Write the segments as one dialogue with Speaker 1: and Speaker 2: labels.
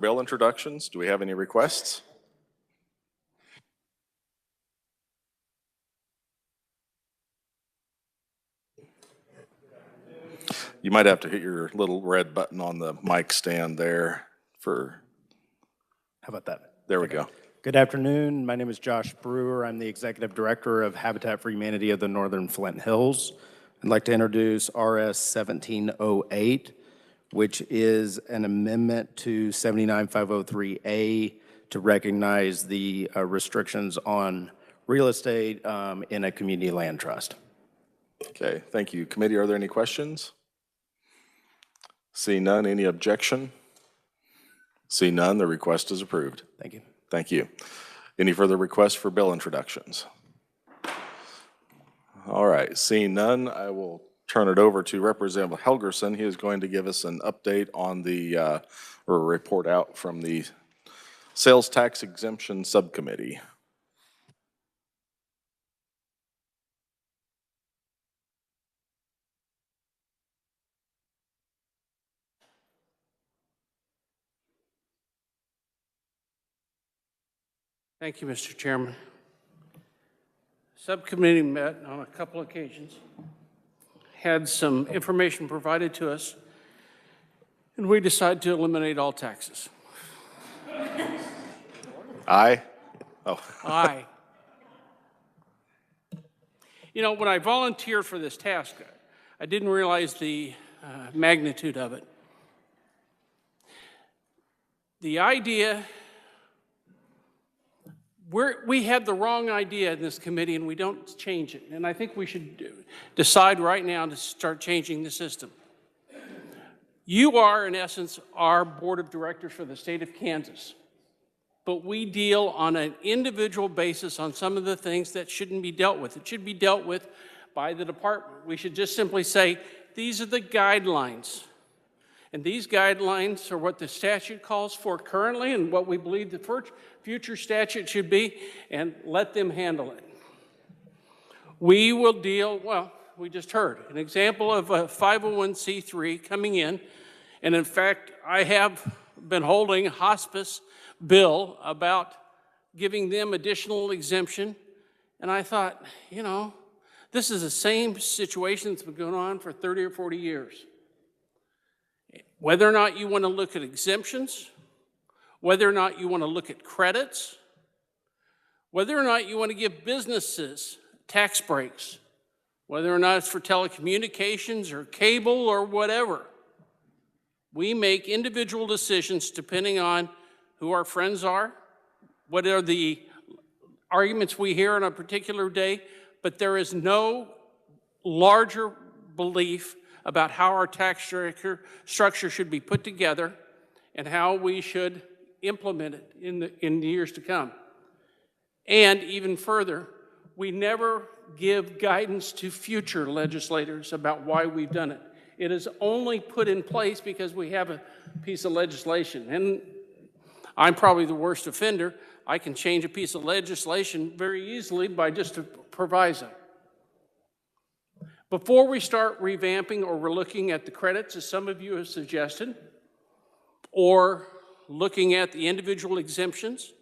Speaker 1: Bill introductions. Do we have any requests? You might have to hit your little red button on the mic stand there for,
Speaker 2: How about that?
Speaker 1: there we go.
Speaker 2: Good afternoon. My name is Josh Brewer. I'm the Executive Director of Habitat for Humanity of the Northern Flint Hills. I'd like to introduce RS 1708, which is an amendment to 79503A to recognize the restrictions on real estate in a community land trust.
Speaker 1: Okay, thank you. Committee, are there any questions? See none, any objection? See none, the request is approved.
Speaker 2: Thank you.
Speaker 1: Thank you. Any further requests for bill introductions? All right, seeing none, I will turn it over to Representative Helgerson. He is going to give us an update on the, or a report out from the Sales Tax Exemption Subcommittee.
Speaker 3: Thank you, Mr. Chairman. Subcommittee met on a couple occasions, had some information provided to us, and we decided to eliminate all taxes.
Speaker 1: Aye? Oh.
Speaker 3: Aye. You know, when I volunteered for this task, I didn't realize the magnitude of it. The idea we had the wrong idea in this committee, and we don't change it. And I think we should decide right now to start changing the system. You are, in essence, our board of directors for the state of Kansas. But we deal on an individual basis on some of the things that shouldn't be dealt with. It should be dealt with by the department. We should just simply say, these are the guidelines. And these guidelines are what the statute calls for currently and what we believe the future statute should be, and let them handle it. We will deal, well, we just heard an example of a 501c3 coming in, and in fact, I have been holding a hospice bill about giving them additional exemption, and I thought, you know, this is the same situation that's been going on for 30 or 40 years. Whether or not you want to look at exemptions, whether or not you want to look at credits, whether or not you want to give businesses tax breaks, whether or not it's for telecommunications or cable or whatever. We make individual decisions depending on who our friends are, what are the arguments we hear on a particular day, but there is no larger belief about how our tax structure should be put together and how we should implement it in the years to come. And even further, we never give guidance to future legislators about why we've done it. It is only put in place because we have a piece of legislation. And I'm probably the worst offender. I can change a piece of legislation very easily by just a proviso. Before we start revamping or we're looking at the credits, as some of you have suggested, or looking at the individual exemptions,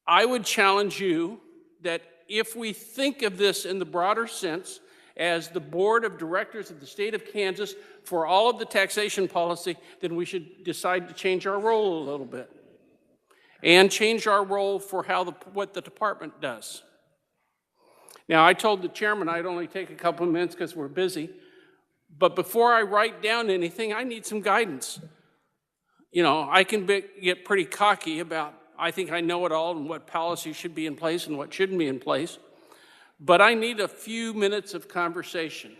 Speaker 3: I would challenge you that if we think of this in the broader sense as the board of directors of the state of Kansas for all of the taxation policy, then we should decide to change our role a little bit and change our role for what the department does. Now, I told the chairman I'd only take a couple of minutes because we're busy, but before I write down anything, I need some guidance. You know, I can get pretty cocky about, I think I know it all and what policy should be in place and what shouldn't be in place, but I need a few minutes of conversation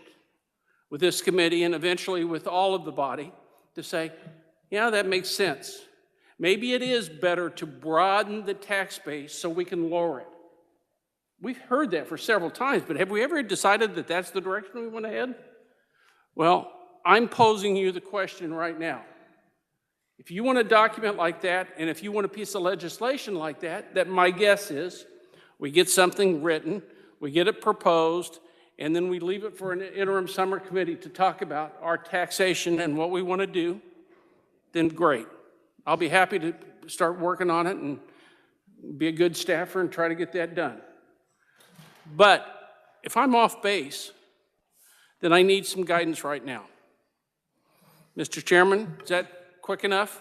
Speaker 3: with this committee and eventually with all of the body to say, yeah, that makes sense. Maybe it is better to broaden the tax base so we can lower it. We've heard that for several times, but have we ever decided that that's the direction we want to head? Well, I'm posing you the question right now. If you want a document like that, and if you want a piece of legislation like that, that my guess is we get something written, we get it proposed, and then we leave it for an interim summer committee to talk about our taxation and what we want to do, then great. I'll be happy to start working on it and be a good staffer and try to get that done. But if I'm off base, then I need some guidance right now. Mr. Chairman, is that quick enough?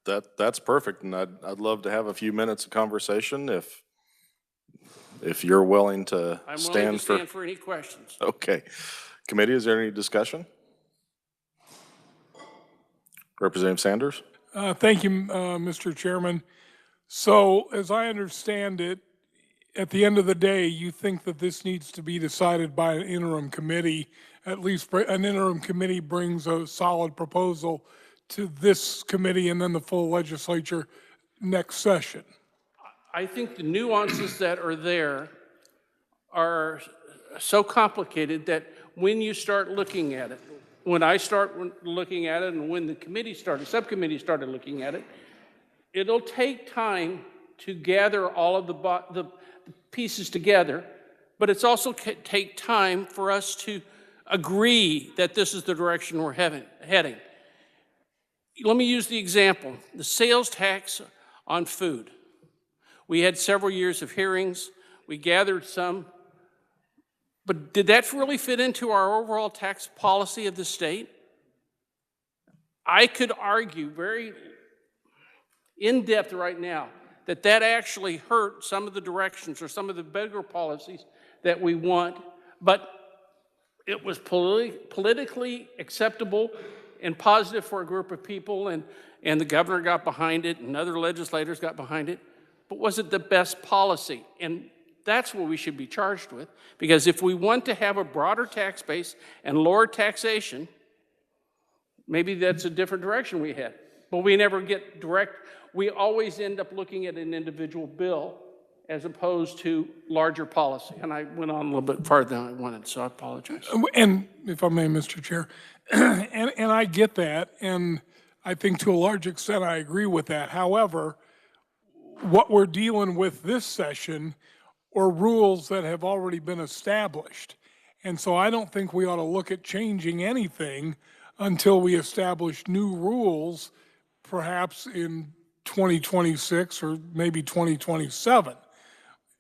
Speaker 1: That's perfect, and I'd love to have a few minutes of conversation if you're willing to
Speaker 3: I'm willing to
Speaker 1: stand for.
Speaker 3: stand for any questions.
Speaker 1: Okay. Committee, is there any discussion? Representative Sanders?
Speaker 4: Thank you, Mr. Chairman. So as I understand it, at the end of the day, you think that this needs to be decided by an interim committee. At least an interim committee brings a solid proposal to this committee and then the full legislature next session.
Speaker 3: I think the nuances that are there are so complicated that when you start looking at it, when I start looking at it and when the subcommittee started looking at it, it'll take time to gather all of the pieces together, but it's also take time for us to agree that this is the direction we're heading. Let me use the example, the sales tax on food. We had several years of hearings, we gathered some, but did that really fit into our overall tax policy of the state? I could argue very in depth right now that that actually hurt some of the directions or some of the bigger policies that we want, but it was politically acceptable and positive for a group of people, and the governor got behind it and other legislators got behind it, but was it the best policy? And that's what we should be charged with, because if we want to have a broader tax base and lower taxation, maybe that's a different direction we head. But we never get direct. We always end up looking at an individual bill as opposed to larger policy. And I went on a little bit farther than I wanted, so I apologize.
Speaker 4: And if I may, Mr. Chair, and I get that, and I think to a large extent I agree with that. However, what we're dealing with this session are rules that have already been established. And so I don't think we ought to look at changing anything until we establish new rules, perhaps in 2026 or maybe 2027.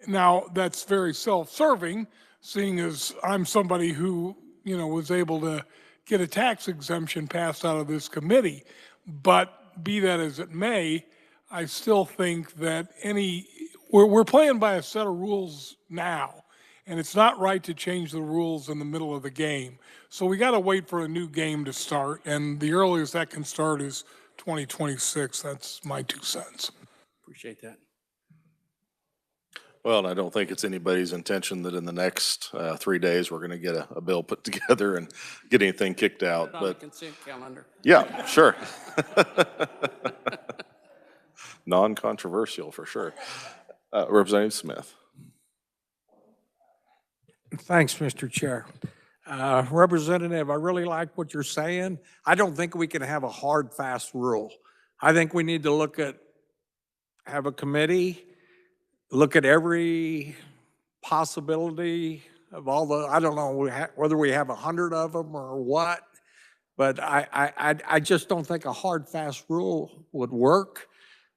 Speaker 4: Now, that's very self-serving, seeing as I'm somebody who, was able to get a tax exemption passed out of this committee. But be that as it may, I still think that we're playing by a set of rules now, and it's not right to change the rules in the middle of the game. So we got to wait for a new game to start, and the earliest that can start is 2026. That's my 2 cents.
Speaker 3: Appreciate that.
Speaker 1: Well, and I don't think it's anybody's intention that in the next 3 days, we're going to get a bill put together and get anything kicked out.
Speaker 3: On the
Speaker 1: But
Speaker 3: consent calendar.
Speaker 1: yeah, sure. Non-controversial for sure. Representative Smith.
Speaker 5: Thanks, Mr. Chair. Representative, I really like what you're saying. I don't think we can have a hard, fast rule. I think we need to have a committee, look at every possibility of all the, I don't know whether we have 100 of them or what, but I just don't think a hard, fast rule would work.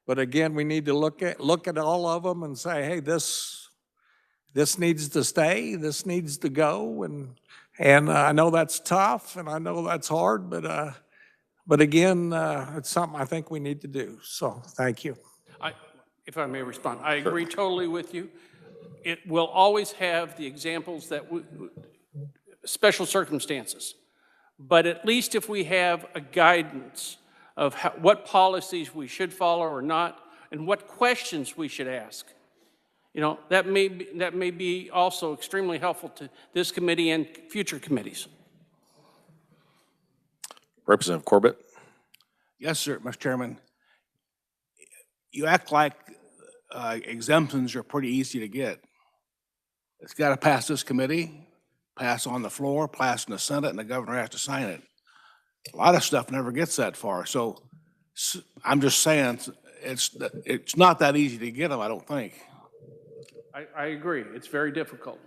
Speaker 5: But again, we need to look at all of them and say, hey, this needs to stay, this needs to go, and I know that's tough, and I know that's hard, but again, it's something I think we need to do. So, thank you.
Speaker 3: If I may respond, I agree totally with you. It will always have the examples that special circumstances, but at least if we have a guidance of what policies we should follow or not, and what questions we should ask. That may be also extremely helpful to this committee and future committees.
Speaker 1: Representative Corbett.
Speaker 6: Yes, sir, Mr. Chairman. You act like exemptions are pretty easy to get. It's got to pass this committee, pass on the floor, pass in the Senate, and the governor has to sign it. A lot of stuff never gets that far. So I'm just saying it's not that easy to get them, I don't think.
Speaker 3: I agree. It's very difficult,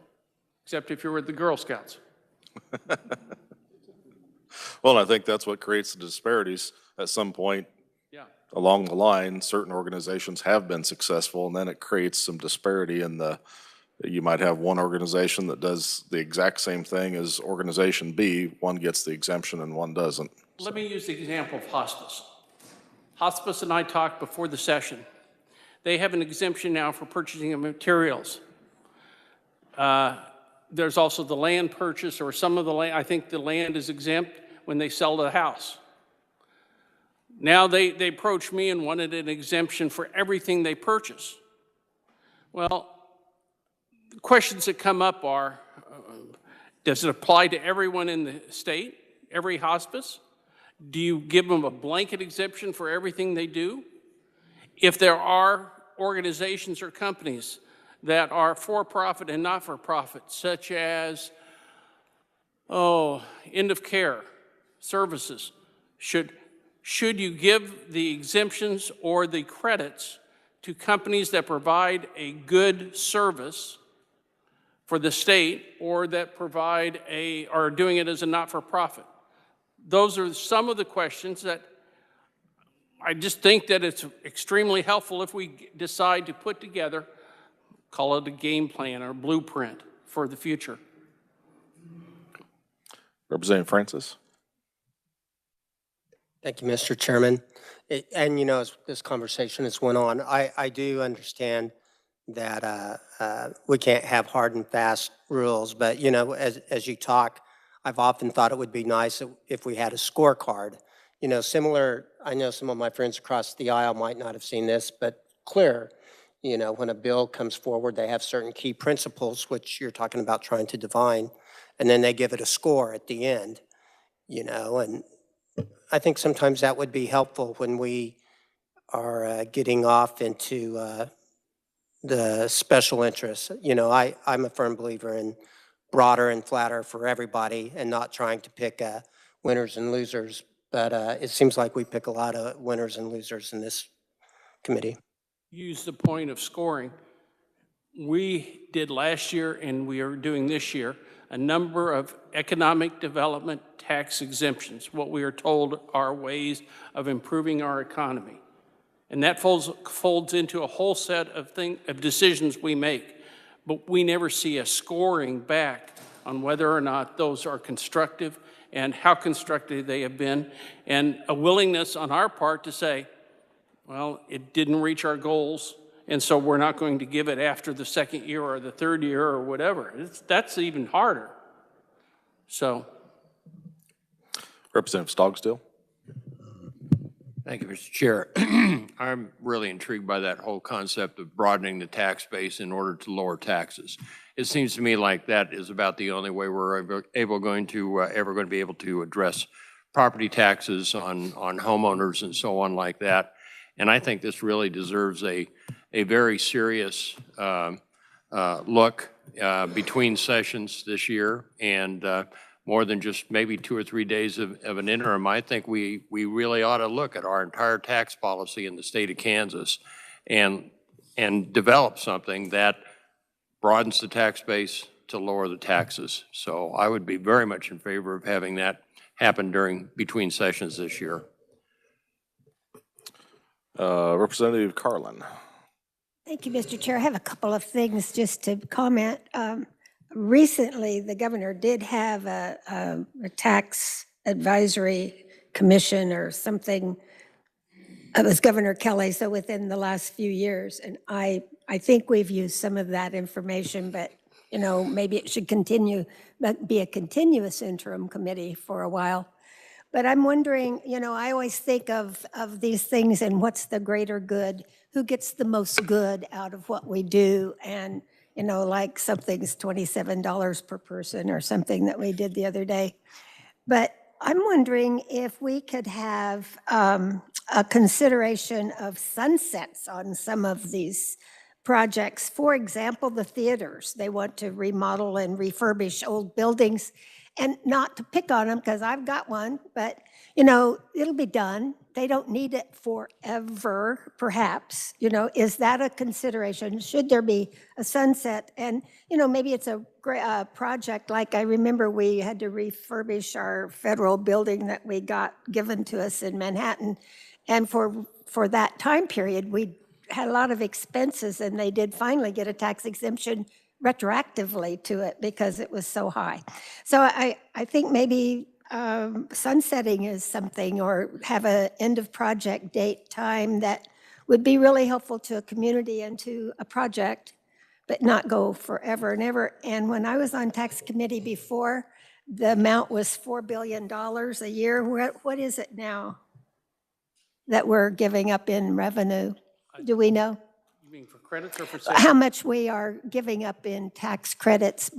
Speaker 3: except if you're with the Girl Scouts.
Speaker 1: Well, I think that's what creates the disparities at some point.
Speaker 3: Yeah.
Speaker 1: along the line, certain organizations have been successful, and then it creates some disparity in you might have one organization that does the exact same thing as organization B, one gets the exemption and one doesn't.
Speaker 3: Let me use the example of hospice. Hospice and I talked before the session. They have an exemption now for purchasing of materials. There's also the land purchase, or some of the land, I think the land is exempt when they sell the house. Now they approached me and wanted an exemption for everything they purchase. Well, the questions that come up are, does it apply to everyone in the state, every hospice? Do you give them a blanket exemption for everything they do? If there are organizations or companies that are for-profit and not-for-profit, such as, end of care services, should you give the exemptions or the credits to companies that provide a good service for the state or that provide are doing it as a not-for-profit? Those are some of the questions that I just think that it's extremely helpful if we decide to put together, call it a game plan or blueprint for the future.
Speaker 1: Representative Francis?
Speaker 7: Thank you, Mr. Chairman. And you know, as this conversation has went on, I do understand that we can't have hard and fast rules, but you know, as you talk, I've often thought it would be nice if we had a scorecard. You know, similar, I know some of my friends across the aisle might not have seen this, but clear, you know, when a bill comes forward, they have certain key principles, which you're talking about trying to define, and then they give it a score at the end, you know, and I think sometimes that would be helpful when we are getting off into the special interests. You know, I'm a firm believer in broader and flatter for everybody and not trying to pick winners and losers. But it seems like we pick a lot of winners and losers in this committee.
Speaker 3: Use the point of scoring. We did last year and we are doing this year a number of economic development tax exemptions, what we are told are ways of improving our economy. And that folds into a whole set of decisions we make. But we never see a scoring back on whether or not those are constructive and how constructive they have been, and a willingness on our part to say, well, it didn't reach our goals, and so we're not going to give it after the second year or the third year or whatever. That's even harder. So.
Speaker 1: Representative Stogstill?
Speaker 8: Thank you, Mr. Chair. I'm really intrigued by that whole concept of broadening the tax base in order to lower taxes. It seems to me like that is about the only way we're ever going to be able to address property taxes on homeowners and so on like that. And I think this really deserves a very serious look between sessions this year, and more than just maybe 2 or 3 days of an interim. I think we really ought to look at our entire tax policy in the state of Kansas and develop something that broadens the tax base to lower the taxes. So I would be very much in favor of having that happen between sessions this year.
Speaker 1: Representative Carlin?
Speaker 9: Thank you, Mr. Chair. I have a couple of things just to comment. Recently, the governor did have a tax advisory commission or something. It was Governor Kelly, so within the last few years. And I think we've used some of that information, but you know, maybe it should continue, but be a continuous interim committee for a while. But I'm wondering, you know, I always think of these things and what's the greater good, who gets the most good out of what we do. And you know, like something's $27 per person or something that we did the other day. But I'm wondering if we could have a consideration of sunsets on some of these projects. For example, the theaters, they want to remodel and refurbish old buildings, and not to pick on them because I've got one, but you know, it'll be done. They don't need it forever, perhaps. You know, is that a consideration? Should there be a sunset? And, you know, maybe it's a project like I remember we had to refurbish our federal building that we got given to us in Manhattan. And for that time period, we had a lot of expenses, and they did finally get a tax exemption retroactively to it because it was so high. So I think maybe sunsetting is something, or have a end of project date time that would be really helpful to a community and to a project, but not go forever and ever. And when I was on tax committee before, the amount was $4 billion a year. What is it now that we're giving up in revenue? Do we know?
Speaker 3: You mean for credits or for sales?
Speaker 9: How much we are giving up in tax credits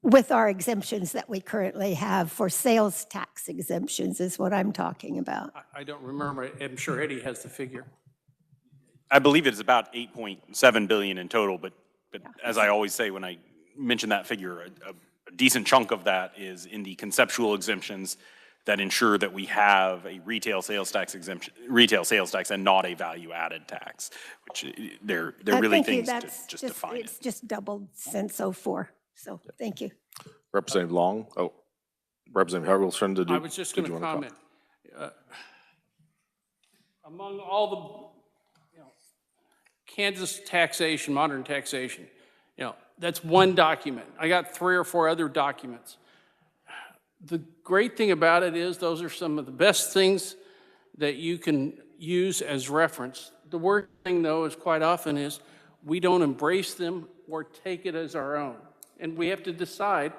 Speaker 9: with our exemptions that we currently have for sales tax exemptions is what I'm talking about.
Speaker 3: I don't remember. I'm sure Eddie has the figure.
Speaker 10: I believe it's about 8.7 billion in total, but as I always say when I mention that figure, a decent chunk of that is in the conceptual exemptions that ensure that we have a retail sales tax exemption, retail sales tax, and not a value-added tax, which they're really things to just define it.
Speaker 9: It's just doubled since '04, so thank you.
Speaker 1: Representative Long, Representative Helgerson,
Speaker 3: I was just going to comment. Among all the, Kansas taxation, modern taxation, that's one document. I got 3 or 4 other documents. The great thing about it is those are some of the best things that you can use as reference. The worst thing, though, is quite often is we don't embrace them or take it as our own. And we have to decide,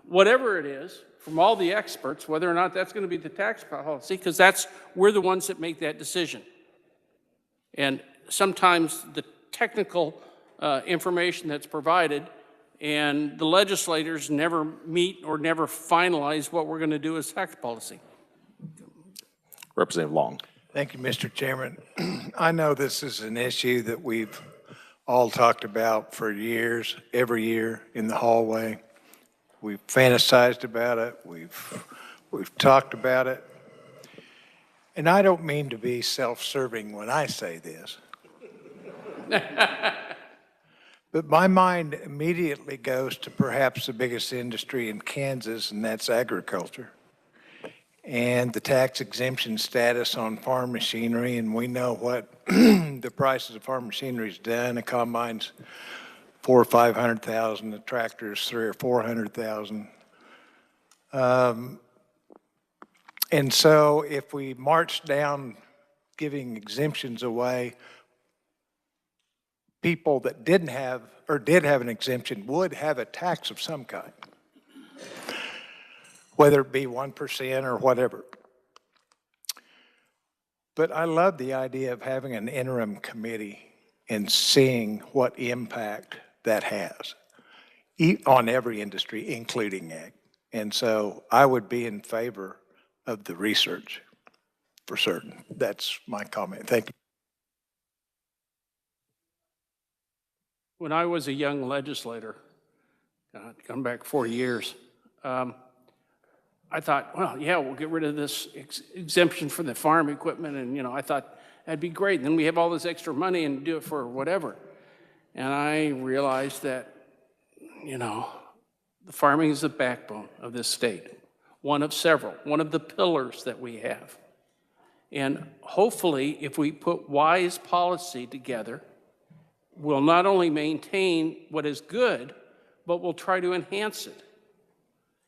Speaker 3: whatever it is, from all the experts, whether or not that's going to be the tax policy, because we're the ones that make that decision. And sometimes the technical information that's provided and the legislators never meet or never finalize what we're going to do as tax policy.
Speaker 1: Representative Long.
Speaker 11: Thank you, Mr. Chairman. I know this is an issue that we've all talked about for years, every year in the hallway. We've fantasized about it. We've talked about it. And I don't mean to be self-serving when I say this. But my mind immediately goes to perhaps the biggest industry in Kansas, and that's agriculture. And the tax exemption status on farm machinery, and we know what the prices of farm machinery has done. A combine's $400,000 or $500,000, the tractor's $300,000 or $400,000. And so if we march down giving exemptions away, people that didn't have or did have an exemption would have a tax of some kind, whether it be 1% or whatever. But I love the idea of having an interim committee and seeing what impact that has on every industry, including ag. And so I would be in favor of the research for certain. That's my comment. Thank you.
Speaker 3: When I was a young legislator, come back 4 years, I thought, well, yeah, we'll get rid of this exemption for the farm equipment. And, I thought that'd be great. And then we have all this extra money and do it for whatever. And I realized that, the farming is the backbone of this state, one of several, one of the pillars that we have. And hopefully, if we put wise policy together, we'll not only maintain what is good, but we'll try to enhance it.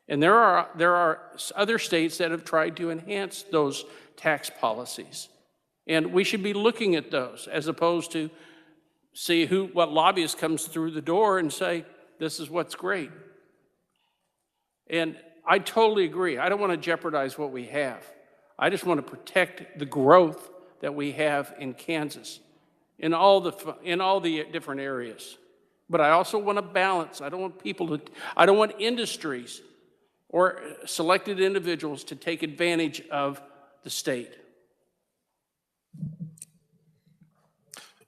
Speaker 3: And there are other states that have tried to enhance those tax policies. And we should be looking at those as opposed to see what lobbyist comes through the door and say, this is what's great. And I totally agree. I don't want to jeopardize what we have. I just want to protect the growth that we have in Kansas in all the different areas. But I also want to balance. I don't want industries or selected individuals to take advantage of the state.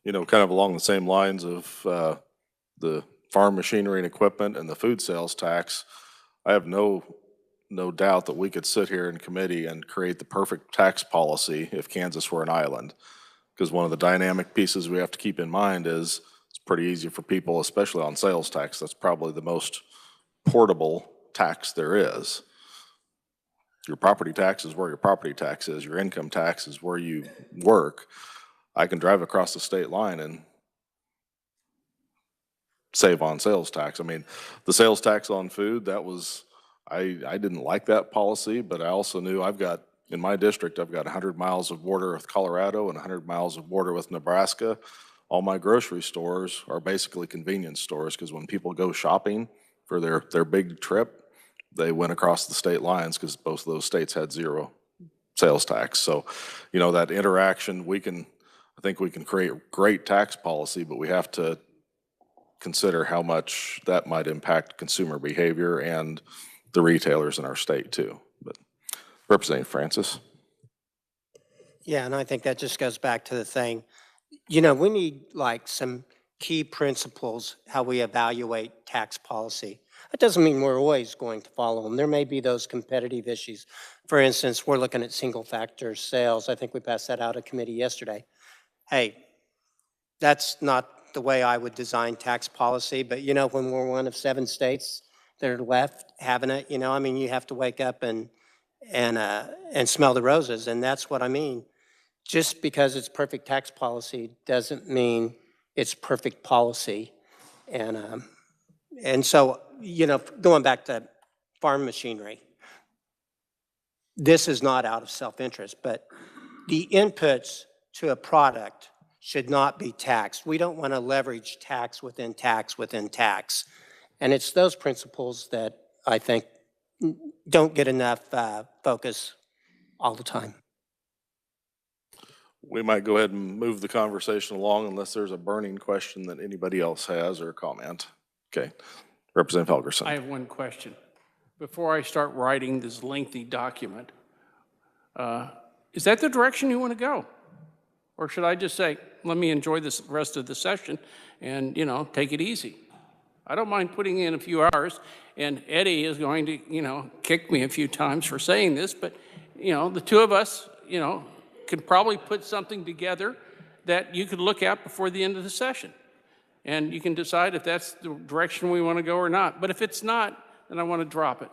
Speaker 1: Kind of along the same lines of the farm machinery and equipment and the food sales tax, I have no doubt that we could sit here in committee and create the perfect tax policy if Kansas were an island. Because one of the dynamic pieces we have to keep in mind is it's pretty easy for people, especially on sales tax. That's probably the most portable tax there is. your property tax is where your property tax is, your income tax is where you work. I can drive across the state line and save on sales tax. I mean, the sales tax on food, that was, I didn't like that policy, but I also knew in my district, I've got 100 miles of border with Colorado and 100 miles of border with Nebraska. All my grocery stores are basically convenience stores because when people go shopping for their big trip, they went across the state lines because both of those states had zero sales tax. So, that interaction, I think we can create great tax policy, but we have to consider how much that might impact consumer behavior and the retailers in our state too. But Representative Francis.
Speaker 7: Yeah, and I think that just goes back to the thing, we need like some key principles, how we evaluate tax policy. That doesn't mean we're always going to follow them. There may be those competitive issues. For instance, we're looking at single factor sales. I think we passed that out of committee yesterday. Hey, that's not the way I would design tax policy, but when we're one of 7 states that are left having it, you have to wake up and smell the roses, and that's what I mean. Just because it's perfect tax policy doesn't mean it's perfect policy. And so, going back to farm machinery, this is not out of self-interest, but the inputs to a product should not be taxed. We don't want to leverage tax within tax within tax. And it's those principles that I think don't get enough focus all the time.
Speaker 1: We might go ahead and move the conversation along unless there's a burning question that anybody else has or a comment. Okay. Representative Helgerson.
Speaker 3: I have one question. Before I start writing this lengthy document, is that the direction you want to go? Or should I just say, let me enjoy this rest of the session and, take it easy? I don't mind putting in a few hours, and Eddie is going to, kick me a few times for saying this, but, the two of us, could probably put something together that you could look at before the end of the session. And you can decide if that's the direction we want to go or not. But if it's not, then I want to drop it.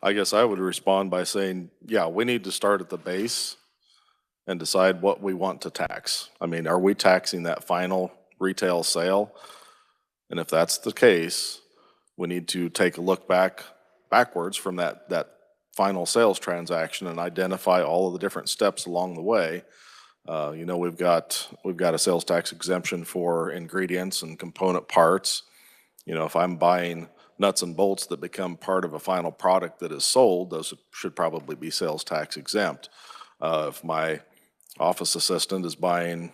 Speaker 1: I guess I would respond by saying, yeah, we need to start at the base and decide what we want to tax. I mean, are we taxing that final retail sale? And if that's the case, we need to take a look backwards from that final sales transaction and identify all of the different steps along the way. We've got a sales tax exemption for ingredients and component parts. If I'm buying nuts and bolts that become part of a final product that is sold, those should probably be sales tax exempt. If my office assistant is buying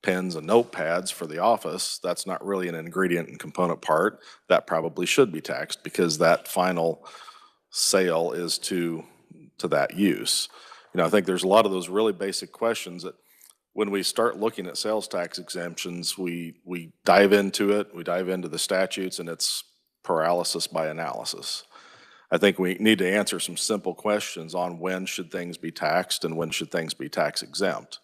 Speaker 1: pens and notepads for the office, that's not really an ingredient and component part. That probably should be taxed because that final sale is to that use. I think there's a lot of those really basic questions that when we start looking at sales tax exemptions, we dive into it, we dive into the statutes, and it's paralysis by analysis. I think we need to answer some simple questions on when should things be taxed and when should things be tax exempt.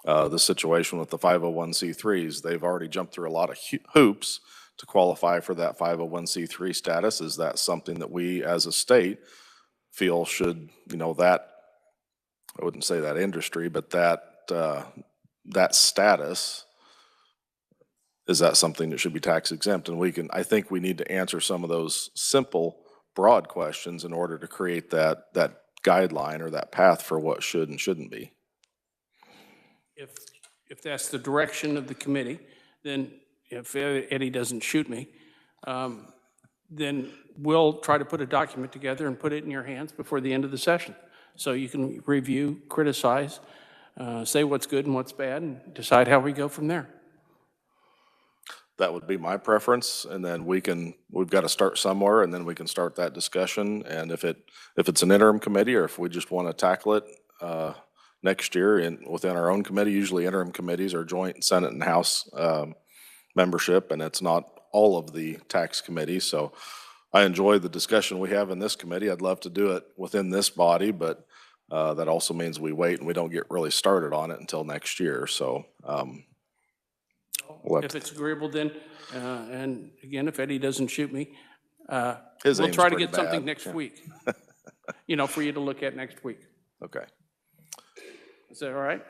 Speaker 1: The situation with the 501c3s, they've already jumped through a lot of hoops to qualify for that 501c3 status. Is that something that we as a state feel should, that, I wouldn't say that industry, but that status, is that something that should be tax exempt? And I think we need to answer some of those simple, broad questions in order to create that guideline or that path for what should and shouldn't be.
Speaker 3: If that's the direction of the committee, then if Eddie doesn't shoot me, then we'll try to put a document together and put it in your hands before the end of the session. So you can review, criticize, say what's good and what's bad, and decide how we go from there.
Speaker 1: That would be my preference, and then we've got to start somewhere, and then we can start that discussion. And if it's an interim committee, or if we just want to tackle it next year within our own committee, usually interim committees are joint Senate and House membership, and it's not all of the tax committees. So I enjoy the discussion we have in this committee. I'd love to do it within this body, but that also means we wait and we don't get really started on it until next year. So
Speaker 3: if it's agreeable, then, and again, if Eddie doesn't shoot me,
Speaker 1: His
Speaker 3: we'll
Speaker 1: aim's
Speaker 3: try to
Speaker 1: pretty
Speaker 3: get something
Speaker 1: bad,
Speaker 3: next
Speaker 1: yeah.
Speaker 3: week, for you to look at next week.
Speaker 1: Okay.
Speaker 3: Is that all right?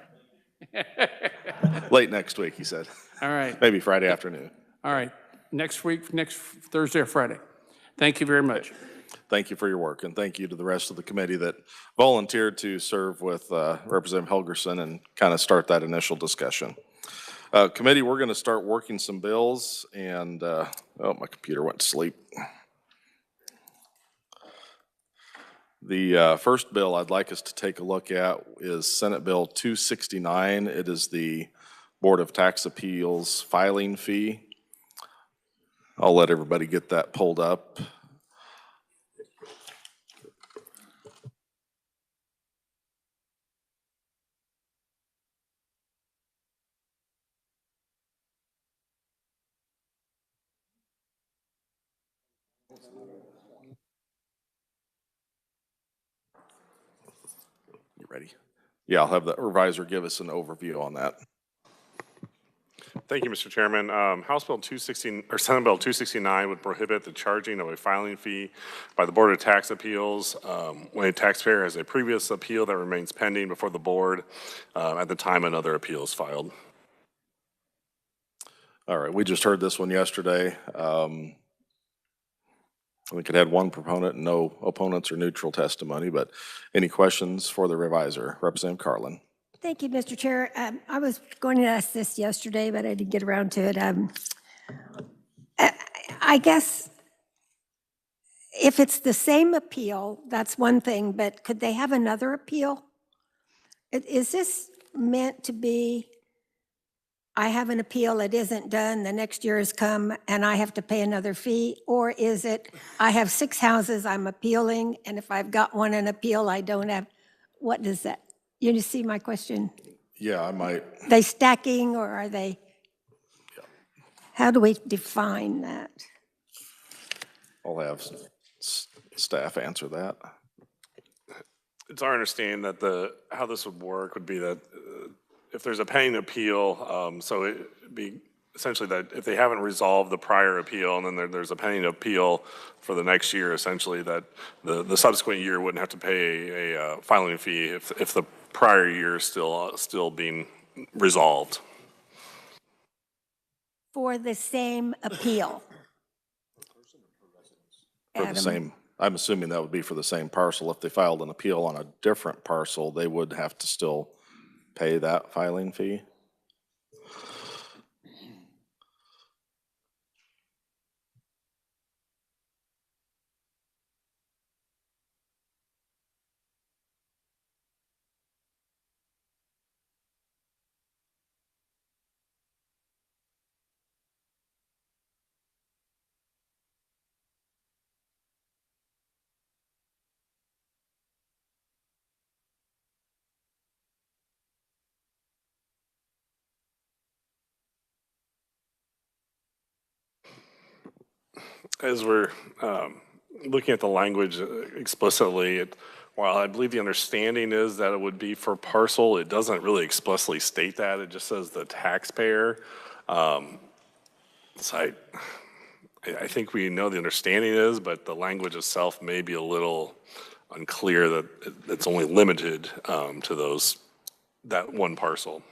Speaker 1: Late next week, he said.
Speaker 3: All right,
Speaker 1: Maybe Friday afternoon.
Speaker 3: all right. Next week, next Thursday or Friday. Thank you very much.
Speaker 1: Thank you for your work, and thank you to the rest of the committee that volunteered to serve with Representative Helgerson and kind of start that initial discussion. Committee, we're going to start working some bills, and, oh, my computer went to sleep. The first bill I'd like us to take a look at is Senate Bill 269. It is the Board of Tax Appeals filing fee. I'll let everybody get that pulled up. You ready? Yeah, I'll have the revisor give us an overview on that.
Speaker 12: Thank you, Mr. Chairman. House Bill 216, or Senate Bill 269 would prohibit the charging of a filing fee by the Board of Tax Appeals when a taxpayer has a previous appeal that remains pending before the board at the time another appeal is filed.
Speaker 1: All right, we just heard this one yesterday. I think it had one proponent and no opponents or neutral testimony, but any questions for the revisor? Representative Carlin.
Speaker 9: Thank you, Mr. Chair. I was going to ask this yesterday, but I didn't get around to it. I guess if it's the same appeal, that's one thing, but could they have another appeal? Is this meant to be, I have an appeal, it isn't done, the next year has come, and I have to pay another fee? Or is it, I have 6 houses I'm appealing, and if I've got one in appeal, I don't have, what does that? You see my question?
Speaker 1: Yeah, I might.
Speaker 9: They stacking, or are they? How do we define that?
Speaker 1: I'll have staff answer that.
Speaker 12: It's our understanding that how this would work would be that if there's a pending appeal, so it'd be essentially that if they haven't resolved the prior appeal and then there's a pending appeal for the next year, essentially that the subsequent year wouldn't have to pay a filing fee if the prior year is still being resolved.
Speaker 9: For the same appeal?
Speaker 1: For the same, I'm assuming that would be for the same parcel. If they filed an appeal on a different parcel, they would have to still pay that filing fee.
Speaker 12: As we're looking at the language explicitly, while I believe the understanding is that it would be for parcel, it doesn't really explicitly state that. It just says the taxpayer. So I think we know the understanding is, but the language itself may be a little unclear that it's only limited to that one parcel.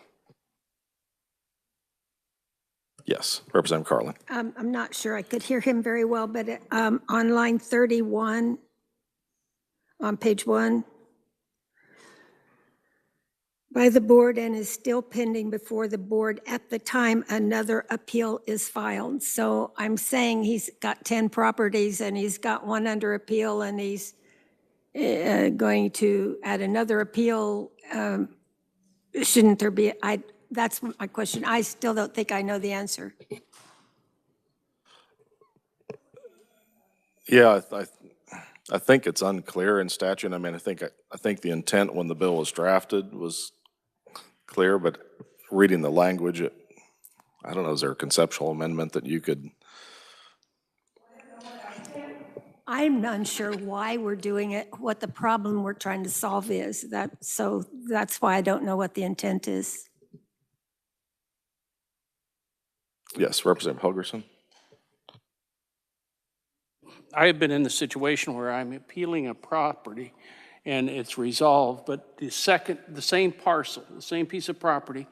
Speaker 1: Yes, Representative Carlin.
Speaker 9: I'm not sure I could hear him very well, but on line 31, on page 1, by the board and is still pending before the board at the time another appeal is filed. So I'm saying he's got 10 properties and he's got one under appeal and he's going to add another appeal. Shouldn't there be, that's my question. I still don't think I know the answer.
Speaker 1: Yeah, I think it's unclear in statute. I mean, I think the intent when the bill was drafted was clear, but reading the language, I don't know, is there a conceptual amendment that you could?
Speaker 9: I'm unsure why we're doing it, what the problem we're trying to solve is. So that's why I don't know what the intent is.
Speaker 1: Yes, Representative Helgerson.
Speaker 3: I have been in the situation where I'm appealing a property and it's resolved, but the same parcel, the same piece of property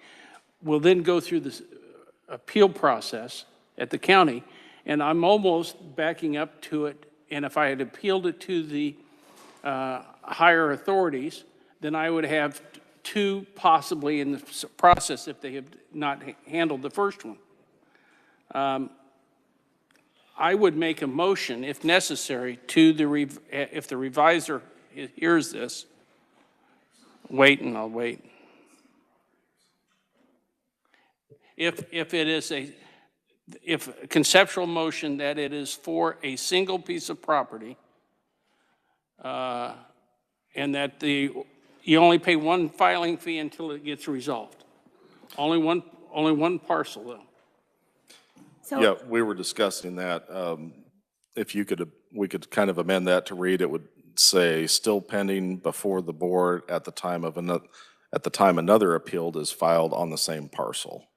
Speaker 3: will then go through this appeal process at the county, and I'm almost backing up to it. And if I had appealed it to the higher authorities, then I would have two possibly in the process if they have not handled the first one. I would make a motion, if necessary, to the, if the reviser hears this, wait and I'll wait. If it is if a conceptual motion that it is for a single piece of property, and that you only pay one filing fee until it gets resolved. Only one parcel though.
Speaker 9: So,
Speaker 1: Yeah, we were discussing that. If you could, we could kind of amend that to read, it would say, still pending before the board at the time of another appeal is filed on the same parcel.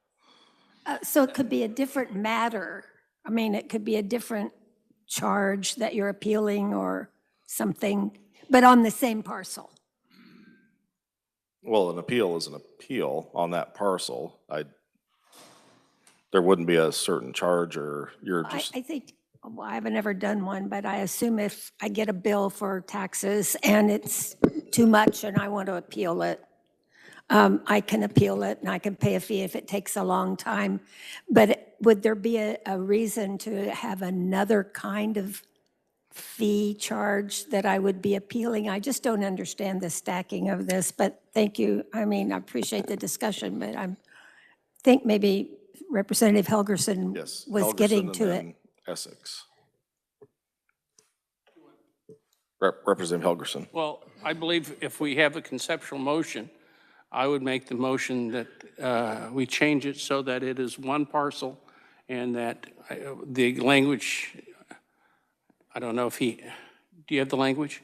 Speaker 9: so it could be a different matter. I mean, it could be a different charge that you're appealing or something, but on the same parcel.
Speaker 1: Well, an appeal is an appeal on that parcel. There wouldn't be a certain charge, or you're just.
Speaker 9: I think, well, I haven't ever done one, but I assume if I get a bill for taxes and it's too much and I want to appeal it, I can appeal it and I can pay a fee if it takes a long time. But would there be a reason to have another kind of fee charge that I would be appealing? I just don't understand the stacking of this, but thank you. I mean, I appreciate the discussion, but I think maybe Representative Helgerson was getting to it.
Speaker 1: Essex. Representative Helgerson.
Speaker 3: Well, I believe if we have a conceptual motion, I would make the motion that we change it so that it is one parcel and that the language, I don't know if do you have the language?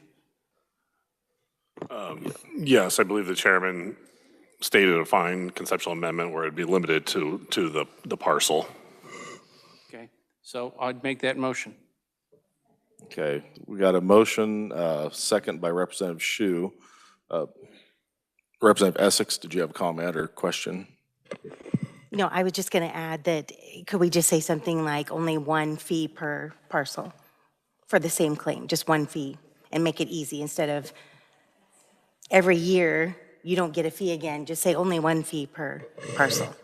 Speaker 12: Yes, I believe the chairman stated a fine conceptual amendment where it'd be limited to the parcel.
Speaker 3: Okay, so I'd make that motion.
Speaker 1: Okay, we got a motion, second by Representative Shu. Representative Essex, did you have a comment or question?
Speaker 13: No, I was just going to add that, could we just say something like only one fee per parcel for the same claim, just one fee, and make it easy instead of every year you don't get a fee again, just say only one fee per parcel.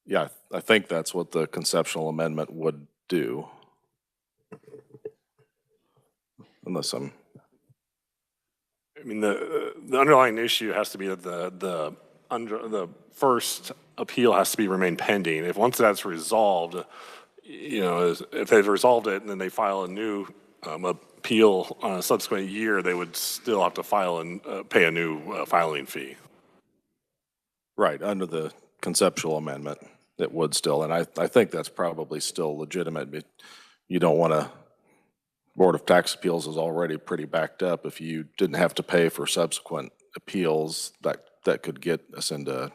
Speaker 1: Yeah, I think that's what the conceptual amendment would do. Unless I'm.
Speaker 12: I mean, the underlying issue has to be that the first appeal has to be remain pending. If once that's resolved, you know, if they've resolved it and then they file a new appeal on a subsequent year, they would still have to file and pay a new filing fee.
Speaker 1: Right, under the conceptual amendment, it would still, and I think that's probably still legitimate. But you don't want to. Board of Tax Appeals is already pretty backed up. If you didn't have to pay for subsequent appeals, that could get us into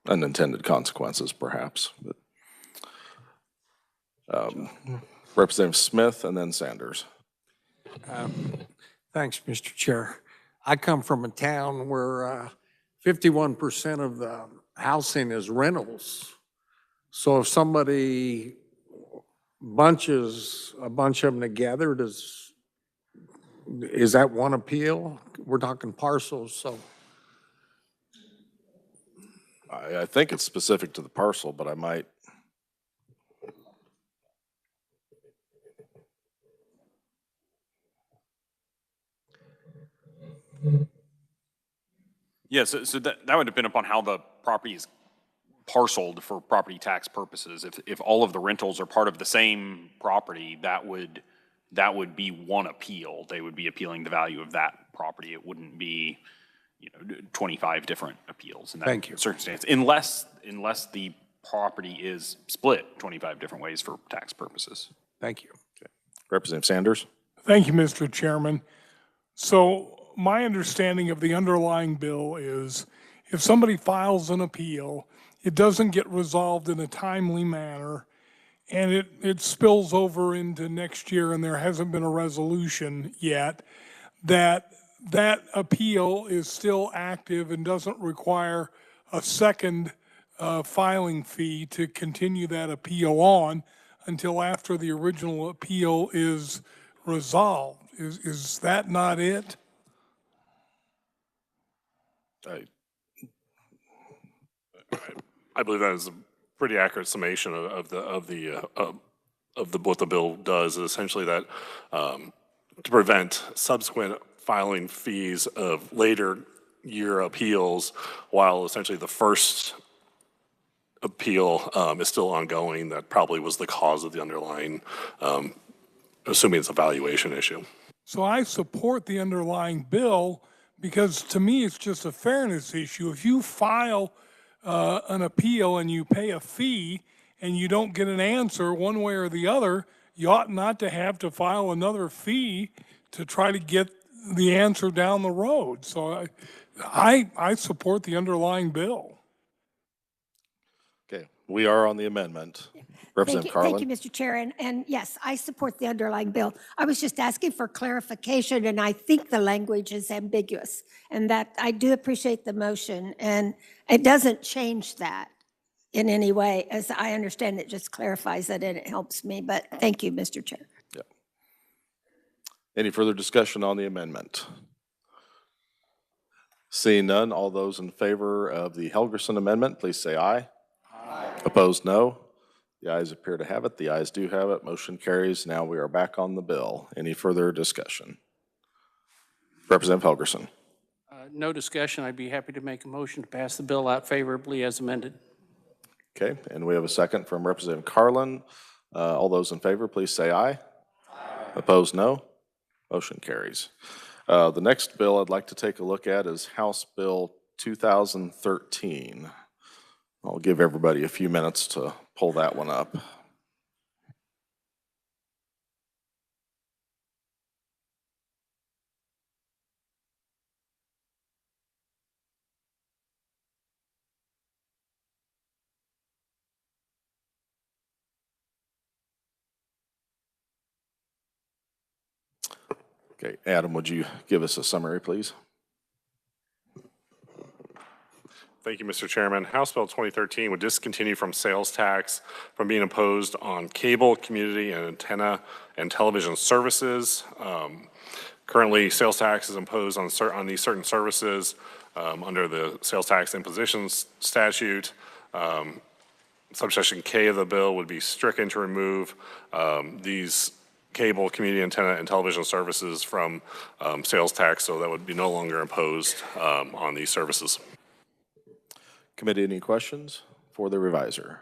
Speaker 1: unintended consequences, perhaps. But, Representative Smith and then Sanders.
Speaker 5: Thanks, Mr. Chair. I come from a town where 51% of the housing is rentals. So if somebody bunches a bunch of them together, is that one appeal? We're talking parcels, so.
Speaker 1: I think it's specific to the parcel, but I might.
Speaker 10: Yeah, so that would depend upon how the property is parceled for property tax purposes. If all of the rentals are part of the same property, that would be one appeal. They would be appealing the value of that property. It wouldn't be, 25 different appeals in that circumstance, unless the property is split 25 different ways for tax purposes.
Speaker 5: Thank you.
Speaker 1: Okay. Representative Sanders.
Speaker 4: Thank you, Mr. Chairman. So my understanding of the underlying bill is if somebody files an appeal, it doesn't get resolved in a timely manner, and it spills over into next year and there hasn't been a resolution yet, that appeal is still active and doesn't require a second filing fee to continue that appeal on until after the original appeal is resolved. Is that not it?
Speaker 12: I believe that is a pretty accurate summation of what the bill does, is essentially that to prevent subsequent filing fees of later year appeals while essentially the first appeal is still ongoing. That probably was the cause of the underlying, assuming it's a valuation issue.
Speaker 4: So I support the underlying bill because to me it's just a fairness issue. If you file an appeal and you pay a fee and you don't get an answer one way or the other, you ought not to have to file another fee to try to get the answer down the road. So I support the underlying bill.
Speaker 1: Okay, we are on the amendment. Representative Carlin.
Speaker 9: Thank you, Mr. Chair. And yes, I support the underlying bill. I was just asking for clarification, and I think the language is ambiguous, and that I do appreciate the motion, and it doesn't change that in any way. As I understand, it just clarifies it and it helps me. But thank you, Mr. Chair.
Speaker 1: Yeah. Any further discussion on the amendment? Seeing none, all those in favor of the Helgerson amendment, please say aye. Aye. Opposed, no. The ayes appear to have it. The ayes do have it. Motion carries. Now we are back on the bill. Any further discussion? Representative Helgerson.
Speaker 3: No discussion. I'd be happy to make a motion to pass the bill out favorably as amended.
Speaker 1: Okay, and we have a second from Representative Carlin. All those in favor, please say aye. Aye. Opposed, no. Motion carries. The next bill I'd like to take a look at is House Bill 2013. I'll give everybody a few minutes to pull that one up. Okay, Adam, would you give us a summary, please?
Speaker 12: Thank you, Mr. Chairman. House Bill 2013 would discontinue from sales tax from being imposed on cable, community, and antenna and television services. Currently, sales tax is imposed on these certain services under the sales tax imposition statute. Subsection K of the bill would be stricken to remove these cable, community, antenna, and television services from sales tax, so that would be no longer imposed on these services.
Speaker 1: Committee, any questions for the revisor?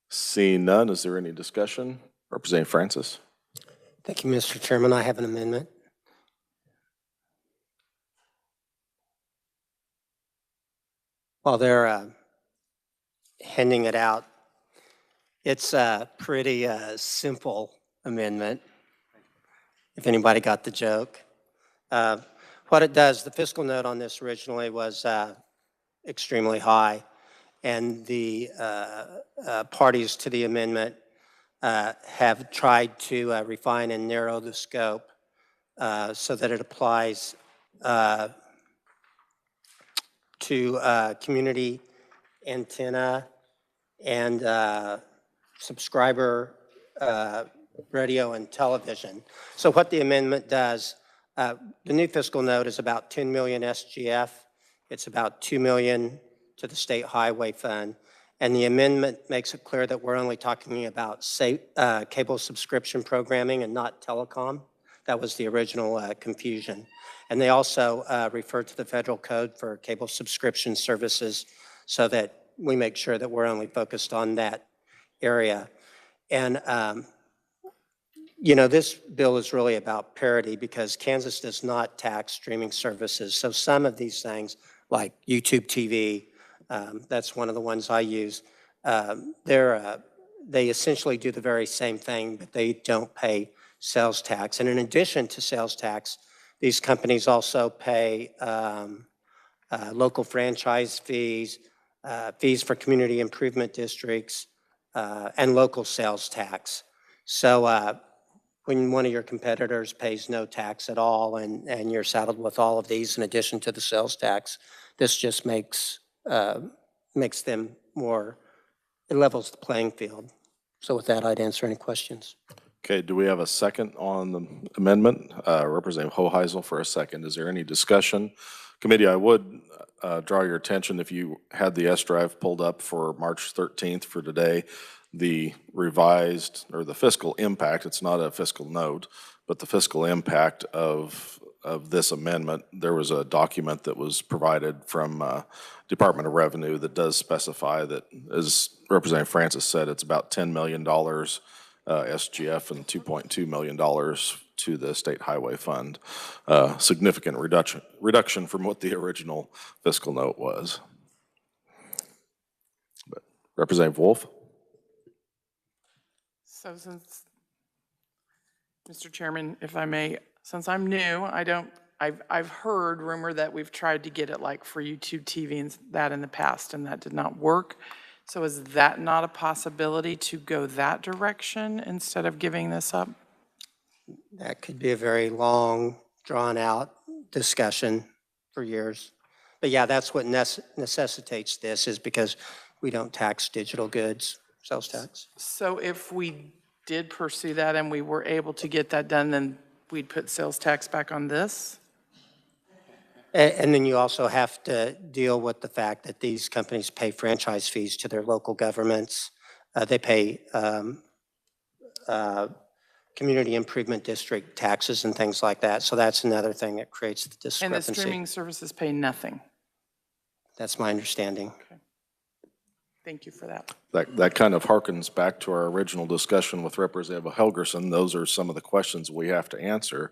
Speaker 1: Seeing none, is there any discussion? Representative Francis.
Speaker 7: Thank you, Mr. Chairman. I have an amendment. While they're handing it out, it's a pretty simple amendment, if anybody got the joke. What it does, the fiscal note on this originally was extremely high, and the parties to the amendment have tried to refine and narrow the scope so that it applies to community antenna and subscriber radio and television. So what the amendment does, the new fiscal note is about 10 million SGF. It's about 2 million to the State Highway Fund. And the amendment makes it clear that we're only talking about cable subscription programming and not telecom. That was the original confusion. And they also refer to the federal code for cable subscription services so that we make sure that we're only focused on that area. And, you know, this bill is really about parity because Kansas does not tax streaming services. So some of these things, like YouTube TV, that's one of the ones I use, they essentially do the very same thing, but they don't pay sales tax. And in addition to sales tax, these companies also pay local franchise fees, fees for community improvement districts, and local sales tax. So when one of your competitors pays no tax at all and you're saddled with all of these in addition to the sales tax, this just makes them more, it levels the playing field. So with that, I'd answer any questions.
Speaker 1: Okay, do we have a second on the amendment? Representative Hoheisel for a second. Is there any discussion? Committee, I would draw your attention, if you had the S drive pulled up for March 13th for today, the revised, or the fiscal impact, it's not a fiscal note, but the fiscal impact of this amendment, there was a document that was provided from Department of Revenue that does specify that, as Representative Francis said, it's about $10 million SGF and $2.2 million to the State Highway Fund. Significant reduction from what the original fiscal note was. But Representative Wolf?
Speaker 14: So since, Mr. Chairman, if I may, since I'm new, I've heard rumor that we've tried to get it like for YouTube TV and that in the past, and that did not work. So is that not a possibility to go that direction instead of giving this up?
Speaker 7: That could be a very long, drawn-out discussion for years. But yeah, that's what necessitates this, is because we don't tax digital goods, sales tax.
Speaker 14: So if we did pursue that and we were able to get that done, then we'd put sales tax back on this?
Speaker 7: And then you also have to deal with the fact that these companies pay franchise fees to their local governments. They pay community improvement district taxes and things like that. So that's another thing that creates the
Speaker 14: And
Speaker 7: discrepancy.
Speaker 14: the streaming services pay nothing?
Speaker 7: That's my understanding.
Speaker 14: Okay. Thank you for that.
Speaker 1: That kind of harkens back to our original discussion with Representative Helgerson. Those are some of the questions we have to answer.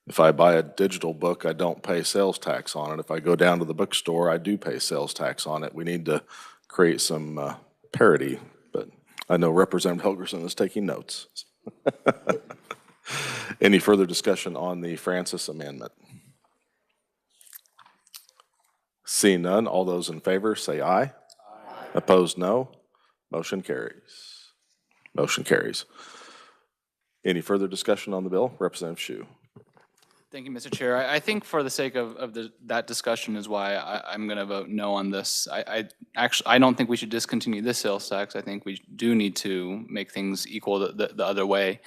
Speaker 1: If I buy a digital book, I don't pay sales tax on it. If I go down to the bookstore, I do pay sales tax on it. We need to create some parity, but I know Representative Helgerson is taking notes. Any further discussion on the Francis amendment? Seeing none, all those in favor say aye. Aye. Opposed, no. Motion carries. Motion carries. Any further discussion on the bill? Representative Hsu.
Speaker 15: Thank you, Mr. Chair. I think for the sake of that discussion is why I'm going to vote no on this. I don't think we should discontinue this sales tax. I think we do need to make things equal the other way.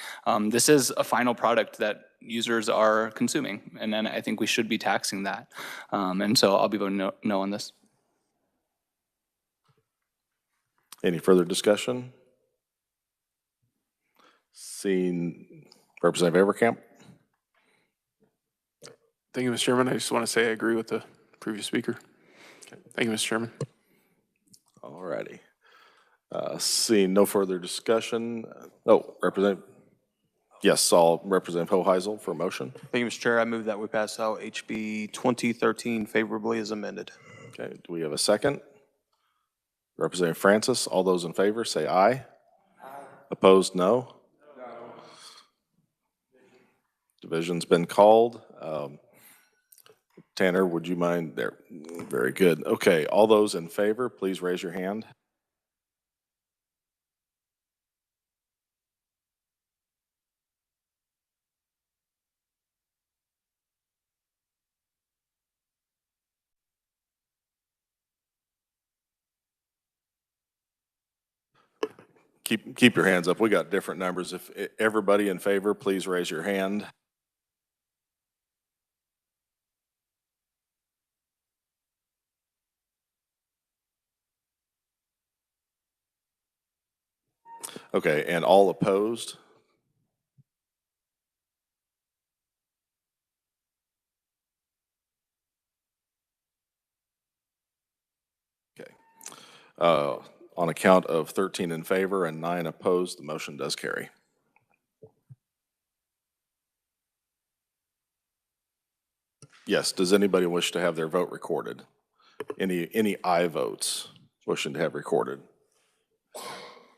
Speaker 15: This is a final product that users are consuming, and then I think we should be taxing that. And so I'll be voting no on this.
Speaker 1: Any further discussion? Seeing Representative Everkamp.
Speaker 16: Thank you, Mr. Chairman. I just want to say I agree with the previous speaker. Okay. Thank you, Mr. Chairman.
Speaker 1: All righty. Seeing no further discussion. Oh, Representative. Yes, I'll Representative Hoheisel for a motion.
Speaker 17: Thank you, Mr. Chair. I move that we pass out HB 2013 favorably as amended.
Speaker 1: Okay, do we have a second? Representative Francis, all those in favor say aye. Aye. Opposed, no? No. Division's been called. Tanner, would you mind there? Very good. Okay, all those in favor, please raise your hand. Keep your hands up. We got different numbers. If everybody in favor, please raise your hand. Okay, and all opposed? Okay. On a count of 13 in favor and 9 opposed, the motion does carry. Yes, does anybody wish to have their vote recorded? Any aye votes wishing to have recorded?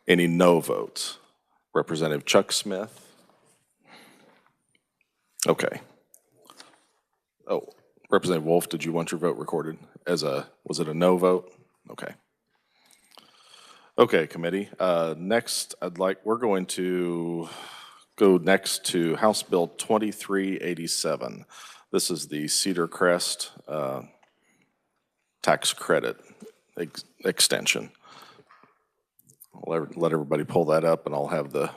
Speaker 1: Any no votes? Representative Chuck Smith? Okay. Oh, Representative Wolf, did you want your vote recorded was it a no vote? Okay. Okay, committee. Next, we're going to go next to House Bill 2387. This is the Cedar Crest tax credit extension. I'll let everybody pull that up, and I'll have the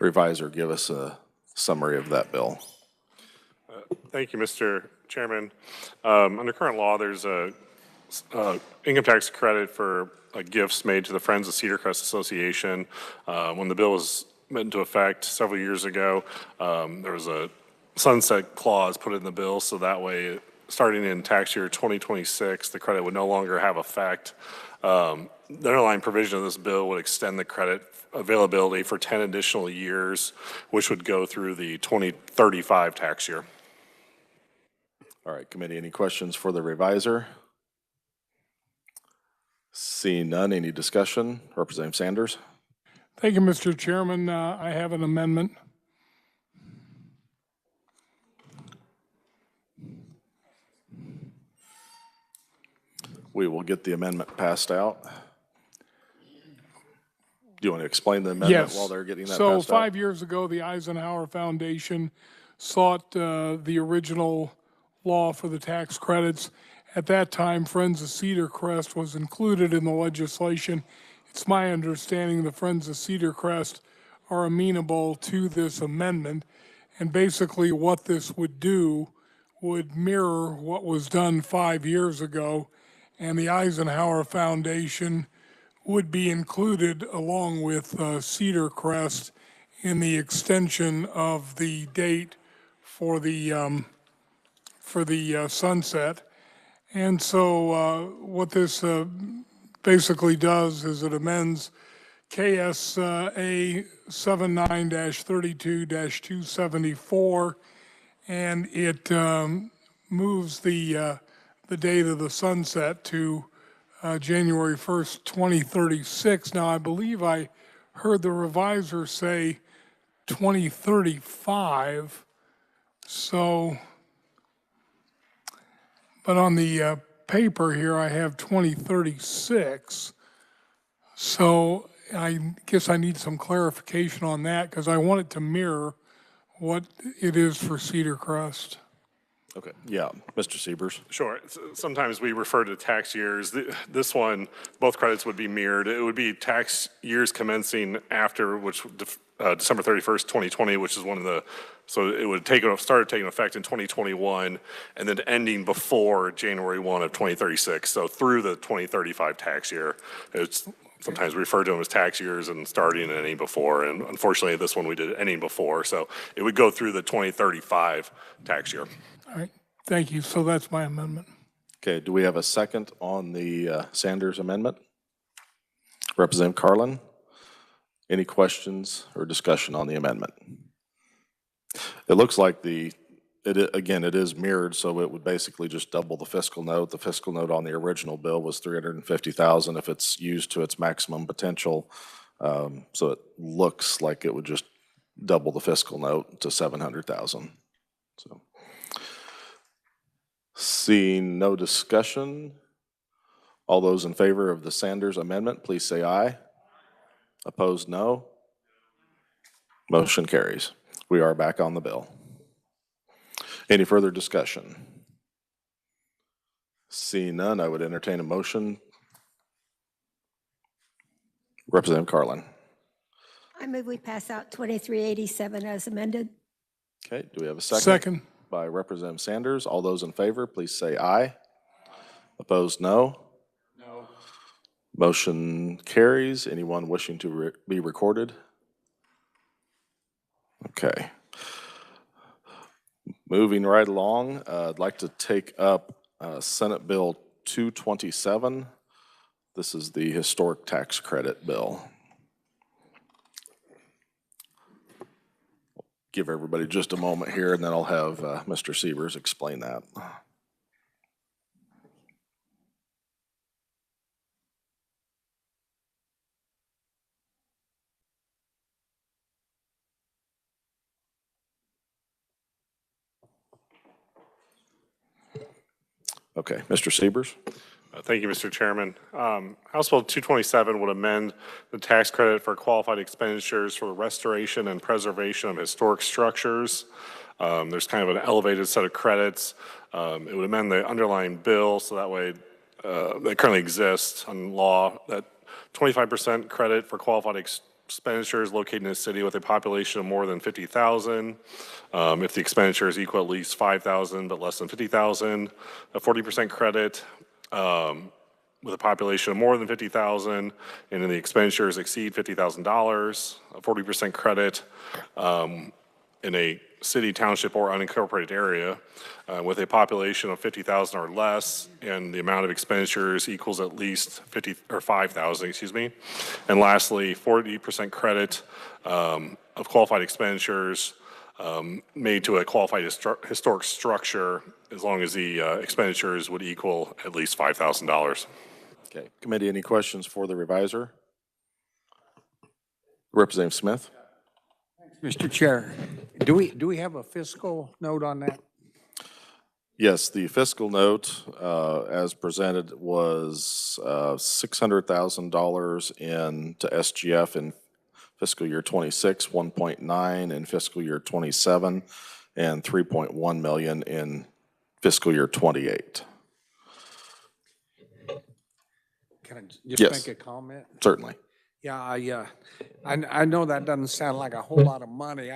Speaker 1: reviser give us a summary of that bill.
Speaker 12: Thank you, Mr. Chairman. Under current law, there's a income tax credit for gifts made to the Friends of Cedar Crest Association. When the bill was went into effect several years ago, there was a sunset clause put in the bill, so that way, starting in tax year 2026, the credit would no longer have effect. The underlying provision of this bill would extend the credit availability for 10 additional years, which would go through the 2035 tax year.
Speaker 1: All right, committee, any questions for the reviser? Seeing none, any discussion? Representative Sanders?
Speaker 4: Thank you, Mr. Chairman. I have an amendment.
Speaker 1: We will get the amendment passed out. Do you want to explain the amendment while they're getting that passed out?
Speaker 4: So 5 years ago, the Eisenhower Foundation sought the original law for the tax credits. At that time, Friends of Cedar Crest was included in the legislation. It's my understanding the Friends of Cedar Crest are amenable to this amendment. And basically what this would do would mirror what was done 5 years ago. And the Eisenhower Foundation would be included along with Cedar Crest in the extension of the date for the sunset. And so what this basically does is it amends KSA 79-32-274, and it moves the date of the sunset to January 1st, 2036. Now, I believe I heard the reviser say 2035, so, but on the paper here, I have 2036. So I guess I need some clarification on that because I want it to mirror what it is for Cedar Crest.
Speaker 1: Okay, yeah, Mr. Siebers.
Speaker 12: Sure. Sometimes we refer to tax years. This one, both credits would be mirrored. It would be tax years commencing after, which December 31st, 2020, which is one of the, so it would started taking effect in 2021 and then ending before January 1 of 2036. So through the 2035 tax year. It's sometimes referred to them as tax years and starting and ending before. And unfortunately, this one we did ending before. So it would go through the 2035 tax year.
Speaker 4: All right, thank you. So that's my amendment.
Speaker 1: Okay, do we have a second on the Sanders amendment? Representative Carlin, any questions or discussion on the amendment? It looks like again, it is mirrored, so it would basically just double the fiscal note. The fiscal note on the original bill was $350,000 if it's used to its maximum potential. So it looks like it would just double the fiscal note to $700,000. So. Seeing no discussion, all those in favor of the Sanders amendment, please say aye. Opposed, no. Motion carries. We are back on the bill. Any further discussion? Seeing none, I would entertain a motion. Representative Carlin.
Speaker 9: I move we pass out 2387 as amended.
Speaker 1: Okay, do we have a second?
Speaker 4: Second.
Speaker 1: By Representative Sanders. All those in favor, please say aye. Opposed, no.
Speaker 6: No.
Speaker 1: Motion carries. Anyone wishing to be recorded? Okay. Moving right along, I'd like to take up Senate Bill 227. This is the historic tax credit bill. Give everybody just a moment here, and then I'll have Mr. Siebers explain that. Okay, Mr. Siebers.
Speaker 12: Thank you, Mr. Chairman. House Bill 227 would amend the tax credit for qualified expenditures for the restoration and preservation of historic structures. There's kind of an elevated set of credits. It would amend the underlying bill so that way that currently exists on law that 25% credit for qualified expenditures located in a city with a population of more than 50,000. If the expenditures equal at least 5,000 but less than 50,000, a 40% credit with a population of more than 50,000, and then the expenditures exceed $50,000, a 40% credit in a city, township, or unincorporated area with a population of 50,000 or less, and the amount of expenditures equals at least 5,000, excuse me. And lastly, 40% credit of qualified expenditures made to a qualified historic structure as long as the expenditures would equal at least $5,000.
Speaker 1: Okay, committee, any questions for the reviser? Representative Smith?
Speaker 5: Mr. Chair, do we have a fiscal note on that?
Speaker 1: Yes, the fiscal note, as presented, was $600,000 to SGF in fiscal year 26, 1.9 in fiscal year 27, and 3.1 million in fiscal year 28.
Speaker 5: Can I just
Speaker 1: Yes.
Speaker 5: make a comment?
Speaker 1: Certainly.
Speaker 5: Yeah, I know that doesn't sound like a whole lot of money.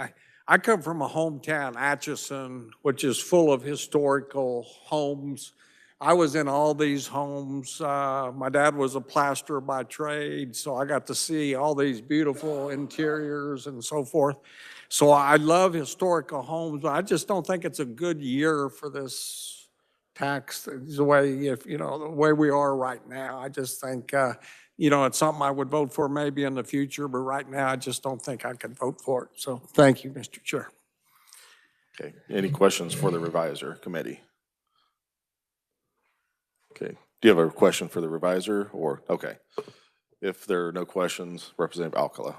Speaker 5: I come from a hometown, Atchison, which is full of historical homes. I was in all these homes. My dad was a plasterer by trade, so I got to see all these beautiful interiors and so forth. So I love historical homes, but I just don't think it's a good year for this tax the way we are right now. I just think it's something I would vote for maybe in the future, but right now I just don't think I could vote for it. So thank you, Mr. Chair.
Speaker 1: Okay, any questions for the reviser committee? Okay, do you have a question for the reviser or, okay. If there are no questions, Representative Alcala.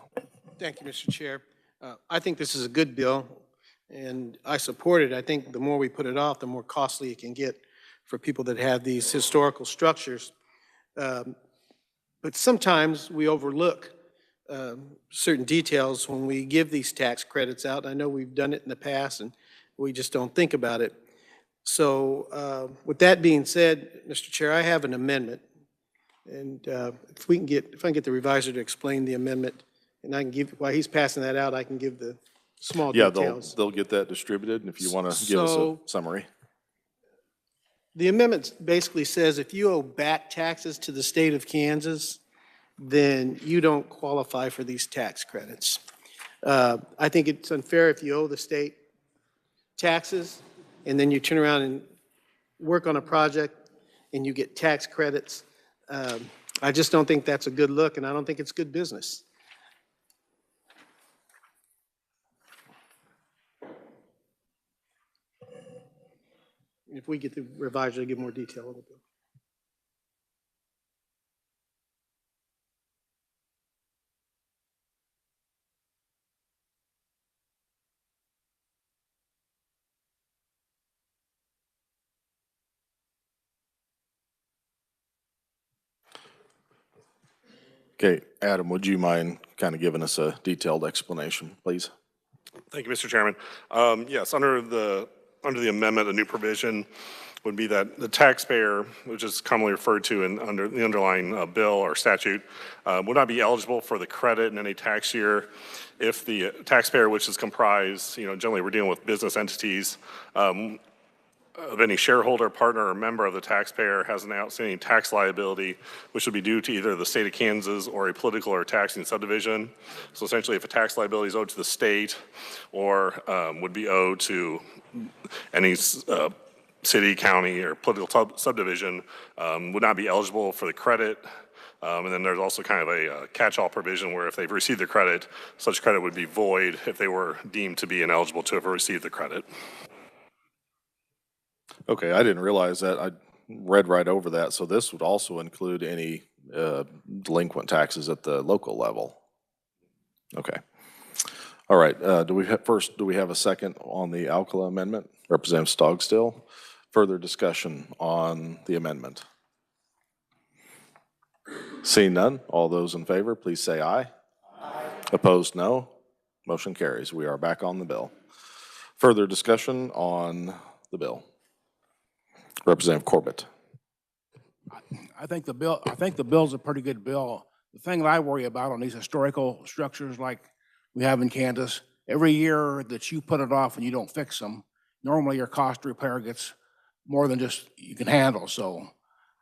Speaker 18: Thank you, Mr. Chair. I think this is a good bill and I support it. I think the more we put it off, the more costly it can get for people that have these historical structures. But sometimes we overlook certain details when we give these tax credits out. I know we've done it in the past and we just don't think about it. So with that being said, Mr. Chair, I have an amendment. And if I can get the reviser to explain the amendment, and I can give, while he's passing that out, I can give the small details.
Speaker 1: Yeah, they'll get that distributed, and if you want to give us a summary.
Speaker 18: The amendment basically says if you owe back taxes to the state of Kansas, then you don't qualify for these tax credits. I think it's unfair if you owe the state taxes and then you turn around and work on a project and you get tax credits. I just don't think that's a good look, and I don't think it's good business. If we get the reviser to give more detail on the bill.
Speaker 1: Okay, Adam, would you mind kind of giving us a detailed explanation, please?
Speaker 12: Thank you, Mr. Chairman. Yes, under the amendment, a new provision would be that the taxpayer, which is commonly referred to under the underlying bill or statute, would not be eligible for the credit in any tax year if the taxpayer, which is comprised, generally we're dealing with business entities, of any shareholder, partner, or member of the taxpayer has an outstanding tax liability, which would be due to either the state of Kansas or a political or taxing subdivision. So essentially, if a tax liability is owed to the state or would be owed to any city, county, or political subdivision, would not be eligible for the credit. And then there's also kind of a catch-all provision where if they've received the credit, such credit would be void if they were deemed to be ineligible to have received the credit.
Speaker 1: Okay, I didn't realize that. I read right over that. So this would also include any delinquent taxes at the local level. Okay. All right. Do we have a second on the Alcala amendment? Representative Stogstill. Further discussion on the amendment? Seeing none, all those in favor, please say aye. Aye. Opposed, no. Motion carries. We are back on the bill. Further discussion on the bill. Representative Corbett.
Speaker 6: I think the bill's a pretty good bill. The thing that I worry about on these historical structures like we have in Kansas, every year that you put it off and you don't fix them, normally your cost to repair gets more than just you can handle. So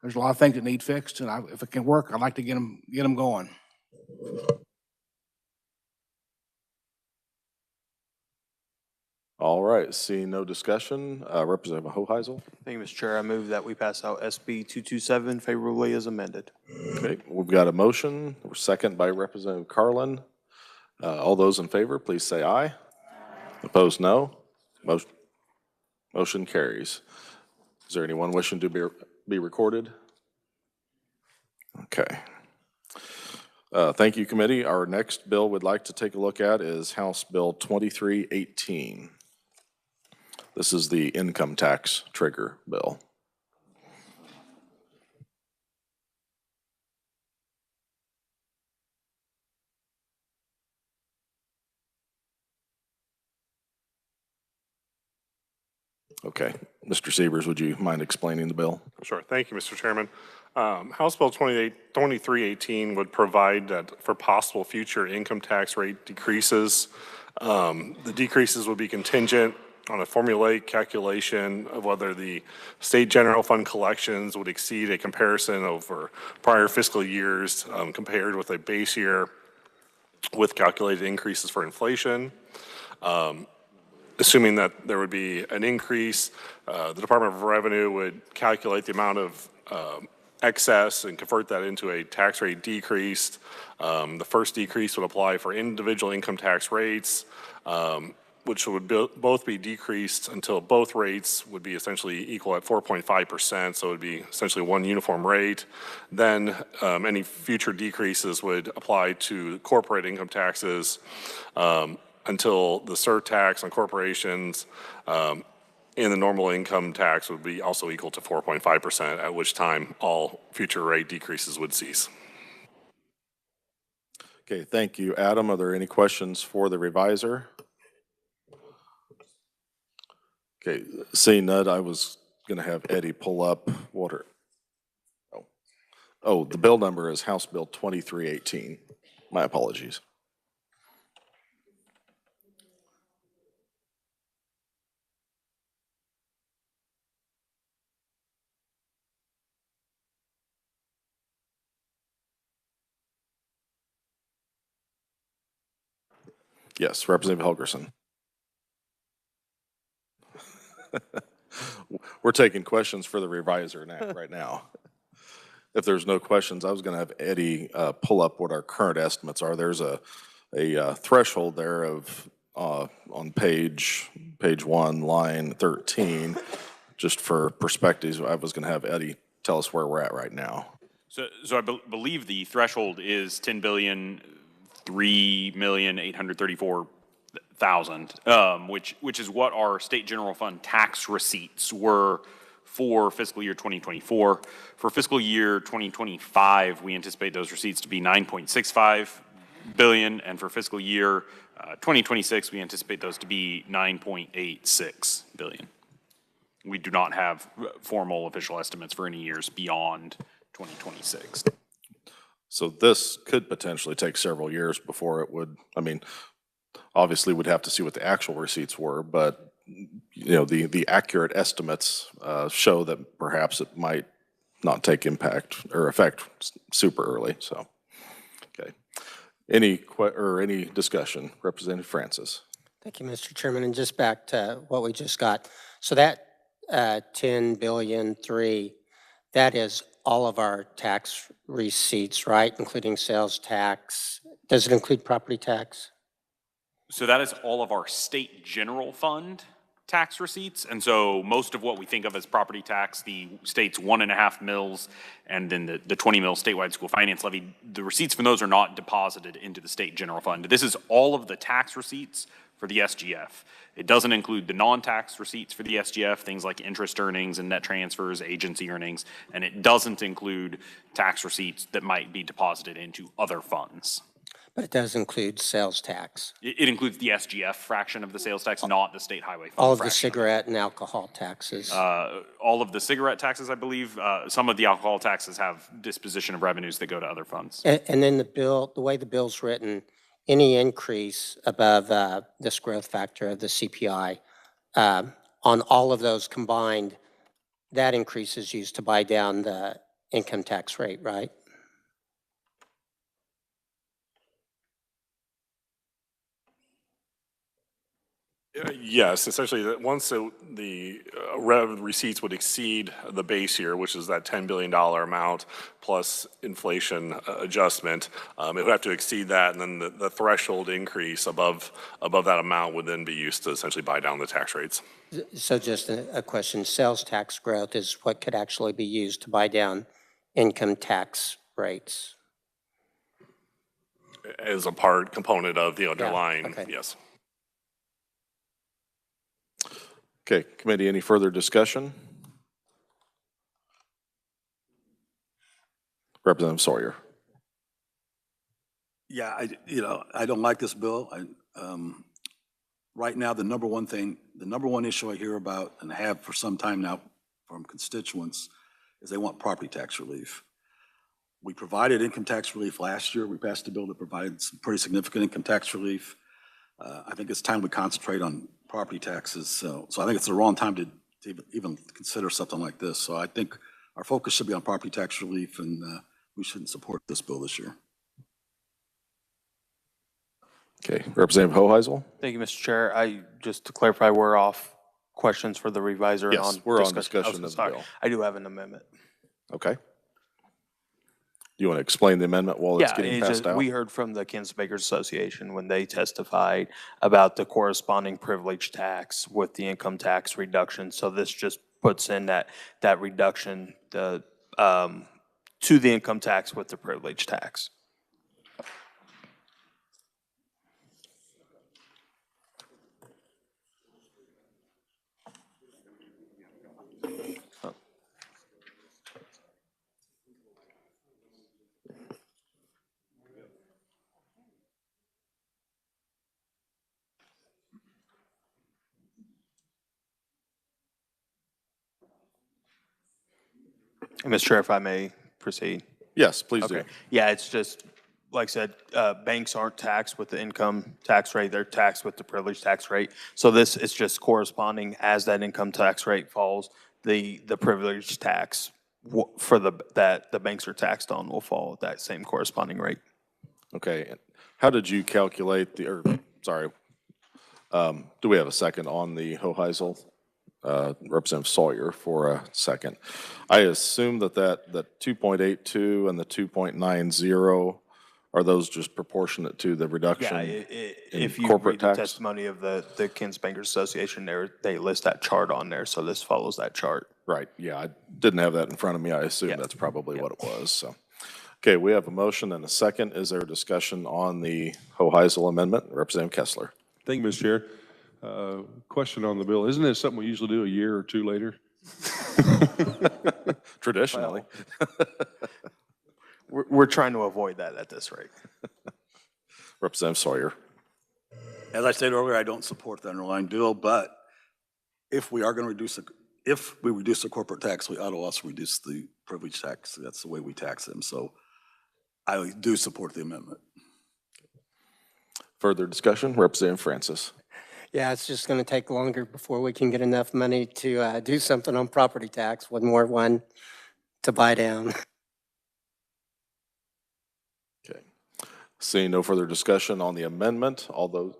Speaker 6: there's a lot of things that need fixed, and if it can work, I'd like to get them going.
Speaker 1: All right, seeing no discussion, Representative Hoheisel.
Speaker 17: Thank you, Mr. Chair. I move that we pass out SB 227 favorably as amended.
Speaker 1: Okay, we've got a motion, second by Representative Carlin. All those in favor, please say aye. Opposed, no. Motion carries. Is there anyone wishing to be recorded? Okay. Thank you, committee. Our next bill we'd like to take a look at is House Bill 2318. This is the income tax trigger bill. Okay. Mr. Sievers, would you mind explaining the bill?
Speaker 12: Sure. Thank you, Mr. Chairman. House Bill 2318 would provide that for possible future income tax rate decreases. The decreases would be contingent on a formulaic calculation of whether the state general fund collections would exceed a comparison over prior fiscal years compared with a base year with calculated increases for inflation. Assuming that there would be an increase, the Department of Revenue would calculate the amount of excess and convert that into a tax rate decrease. The first decrease would apply for individual income tax rates, which would both be decreased until both rates would be essentially equal at 4.5%, so it would be essentially one uniform rate. Then any future decreases would apply to corporate income taxes until the surtax on corporations and the normal income tax would be also equal to 4.5%, at which time all future rate decreases would cease.
Speaker 1: Okay, thank you, Adam. Are there any questions for the reviser? Okay, seeing none, I was going to have Eddie pull up water. Oh, the bill number is House Bill 2318. My apologies. Yes, Representative Helgerson. We're taking questions for the reviser right now. If there's no questions, I was going to have Eddie pull up what our current estimates are. There's a threshold there of on page 1, line 13. Just for perspectives, I was going to have Eddie tell us where we're at right now.
Speaker 10: So I believe the threshold is 10,003,834,000, which is what our state general fund tax receipts were for fiscal year 2024. For fiscal year 2025, we anticipate those receipts to be 9.65 billion, and for fiscal year 2026, we anticipate those to be 9.86 billion. We do not have formal official estimates for any years beyond 2026.
Speaker 1: So this could potentially take several years before it would, I mean, obviously we'd have to see what the actual receipts were, but you know, the accurate estimates show that perhaps it might not take impact or effect super early, so. Okay. Any discussion? Representative Francis.
Speaker 7: Thank you, Mr. Chairman. And just back to what we just got. So that 10,000,000,003, that is all of our tax receipts, right? Including sales tax. Does it include property tax?
Speaker 10: So that is all of our state general fund tax receipts. And so most of what we think of as property tax, the state's 1.5 mils, and then the 20 mil statewide school finance levy, the receipts from those are not deposited into the state general fund. This is all of the tax receipts for the SGF. It doesn't include the non-tax receipts for the SGF, things like interest earnings and net transfers, agency earnings, and it doesn't include tax receipts that might be deposited into other funds.
Speaker 7: But it does include sales tax.
Speaker 10: It includes the SGF fraction of the sales tax, not the state highway fund
Speaker 7: All of the
Speaker 10: fraction.
Speaker 7: cigarette and alcohol taxes.
Speaker 10: All of the cigarette taxes, I believe. Some of the alcohol taxes have disposition of revenues that go to other funds.
Speaker 7: And then the bill, the way the bill's written, any increase above this growth factor of the CPI, on all of those combined, that increase is used to buy down the income tax rate, right?
Speaker 12: Yes, essentially, once the receipts would exceed the base year, which is that $10 billion amount plus inflation adjustment, it would have to exceed that, and then the threshold increase above that amount would then be used to essentially buy down the tax rates.
Speaker 7: So just a question, sales tax growth is what could actually be used to buy down income tax rates?
Speaker 12: As a component of the underlying,
Speaker 7: okay.
Speaker 12: Yes.
Speaker 1: Okay, committee, any further discussion? Representative Sawyer.
Speaker 19: Yeah, I don't like this bill. Right now, the number one issue I hear about and have for some time now from constituents is they want property tax relief. We provided income tax relief last year. We passed a bill that provided some pretty significant income tax relief. I think it's time we concentrate on property taxes. So I think it's the wrong time to even consider something like this. So I think our focus should be on property tax relief, and we shouldn't support this bill this year.
Speaker 1: Okay, Representative Hoheisel.
Speaker 17: Thank you, Mr. Chair. Just to clarify, we're off questions for the revisor.
Speaker 1: Yes, we're on discussion of the bill.
Speaker 17: I do have an amendment.
Speaker 1: Okay. Do you want to explain the amendment while it's getting passed out?
Speaker 17: We heard from the Kansas Bakers Association when they testified about the corresponding privilege tax with the income tax reduction. So this just puts in that reduction to the income tax with the privilege tax. Mr. Chair, if I may proceed.
Speaker 1: Yes, please do.
Speaker 17: Yeah, it's just, like I said, banks aren't taxed with the income tax rate. They're taxed with the privilege tax rate. So this is just corresponding as that income tax rate falls, the privilege tax for that the banks are taxed on will fall at that same corresponding rate.
Speaker 1: Okay. How did you calculate do we have a second on the Hoheisel? Representative Sawyer for a second. I assume that 2.82 and the 2.90, are those just proportionate to the reduction
Speaker 17: If you
Speaker 1: corporate
Speaker 17: read the
Speaker 1: tax?
Speaker 17: testimony of the Kansas Bankers Association, they list that chart on there, so this follows that chart.
Speaker 1: Right, yeah, I didn't have that in front of me. I assume that's probably what it was, so. Okay, we have a motion and a second. Is there a discussion on the Hoheisel amendment? Representative Kessler.
Speaker 20: Thank you, Mr. Chair. Question on the bill. Isn't this something we usually do a year or two later?
Speaker 1: Traditionally.
Speaker 17: We're trying to avoid that at this rate.
Speaker 1: Representative Sawyer.
Speaker 19: As I said earlier, I don't support the underlying bill, but if we are going to reduce the corporate tax, we ought to also reduce the privilege tax. That's the way we tax them. So I do support the amendment.
Speaker 1: Further discussion? Representative Francis.
Speaker 7: Yeah, it's just going to take longer before we can get enough money to do something on property tax, one more one to buy down.
Speaker 1: Okay. Seeing no further discussion on the amendment, all those.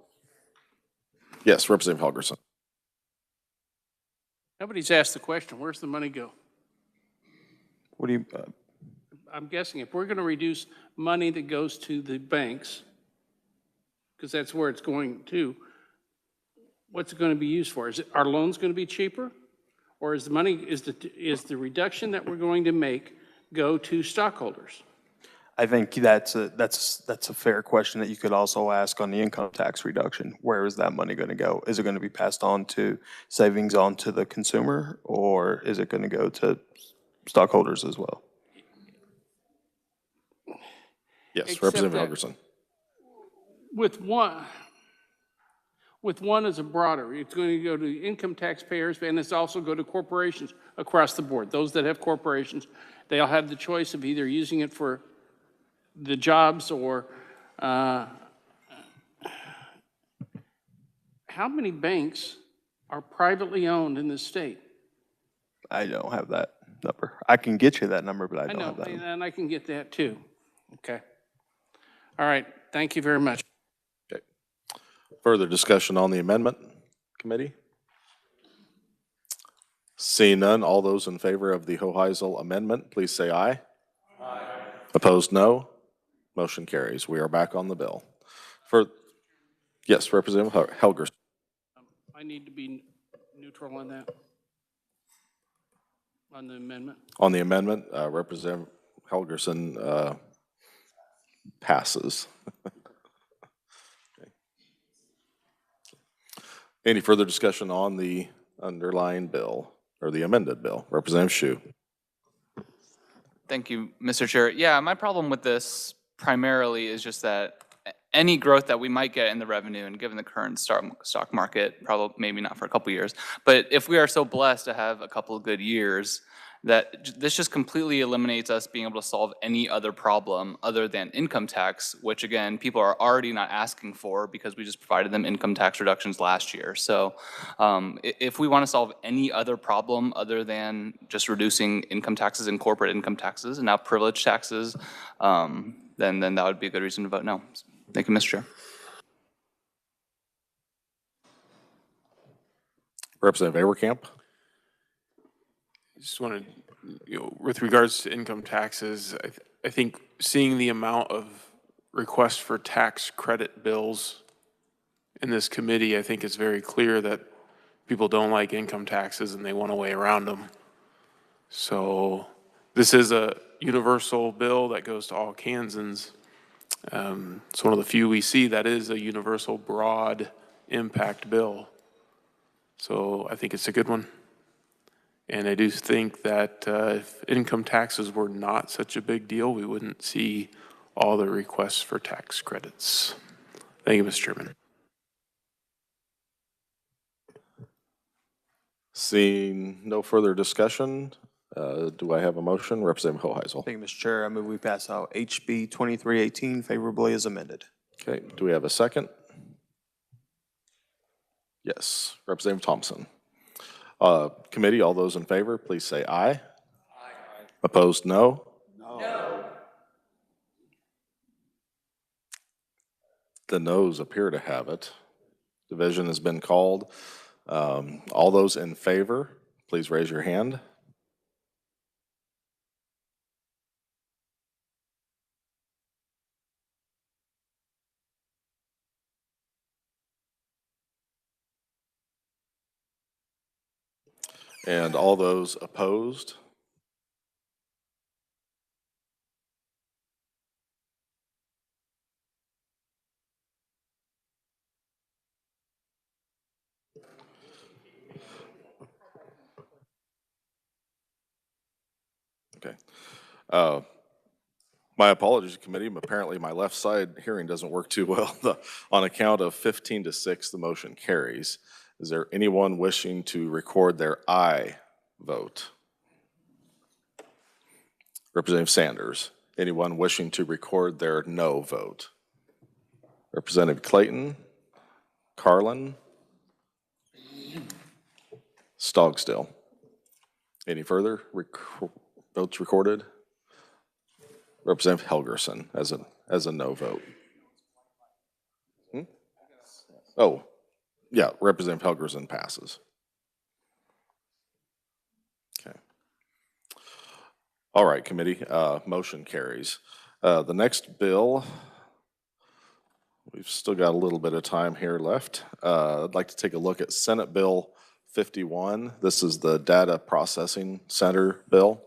Speaker 1: Yes, Representative Helgerson.
Speaker 3: Nobody's asked the question, where's the money go?
Speaker 17: What do you?
Speaker 3: I'm guessing if we're going to reduce money that goes to the banks, because that's where it's going to, what's it going to be used for? Are loans going to be cheaper? Or is the reduction that we're going to make go to stockholders?
Speaker 17: I think that's a fair question that you could also ask on the income tax reduction. Where is that money going to go? Is it going to be passed on to savings on to the consumer, or is it going to go to stockholders as well?
Speaker 1: Yes,
Speaker 3: Except
Speaker 1: Representative
Speaker 3: that
Speaker 1: Helgerson.
Speaker 3: With one as a broader, it's going to go to income taxpayers, and it's also go to corporations across the board. Those that have corporations, they'll have the choice of either using it for the jobs or how many banks are privately owned in this state?
Speaker 17: I don't have that number. I can get you that number, but I don't
Speaker 3: know,
Speaker 17: have that number.
Speaker 3: and I can get that too. Okay. All right. Thank you very much.
Speaker 1: Okay. Further discussion on the amendment, committee? Seeing none, all those in favor of the Hoheisel amendment, please say aye. Aye. Opposed, no. Motion carries. We are back on the bill. Yes, Representative Helgerson.
Speaker 3: I need to be neutral on that, on the amendment.
Speaker 1: On the amendment, Representative Helgerson passes. Okay. Any further discussion on the underlying bill or the amended bill? Representative Hsu.
Speaker 15: Thank you, Mr. Chair. Yeah, my problem with this primarily is just that any growth that we might get in the revenue, and given the current stock market, probably maybe not for a couple years, but if we are so blessed to have a couple of good years, that this just completely eliminates us being able to solve any other problem other than income tax, which again, people are already not asking for because we just provided them income tax reductions last year. So if we want to solve any other problem other than just reducing income taxes and corporate income taxes and now privilege taxes, then that would be a good reason to vote no. Thank you, Mr. Chair.
Speaker 1: Representative Averkamp.
Speaker 16: Just wanted, with regards to income taxes, I think seeing the amount of requests for tax credit bills in this committee, I think it's very clear that people don't like income taxes and they want a way around them. So this is a universal bill that goes to all Kansans. It's one of the few we see that is a universal broad impact bill. So I think it's a good one. And I do think that if income taxes were not such a big deal, we wouldn't see all the requests for tax credits. Thank you, Mr. Chairman.
Speaker 1: Seeing no further discussion, do I have a motion? Representative Hoheisel.
Speaker 17: Thank you, Mr. Chair. I move we pass out HB 2318 favorably as amended.
Speaker 1: Okay, do we have a second? Yes, Representative Thompson. Committee, all those in favor, please say aye. Aye. Opposed, no? No. The noes appear to have it. Division has been called. All those in favor, please raise your hand. And all those opposed? Okay. My apologies, committee. Apparently my left side hearing doesn't work too well. On a count of 15-6, the motion carries. Is there anyone wishing to record their aye vote? Representative Sanders. Anyone wishing to record their no vote? Representative Clayton, Carlin, Stogstill. Any further votes recorded? Representative Helgerson as a no vote. Oh, yeah, Representative Helgerson passes. Okay. All right, committee, motion carries. The next bill, we've still got a little bit of time here left. I'd like to take a look at Senate Bill 51. This is the Data Processing Center bill.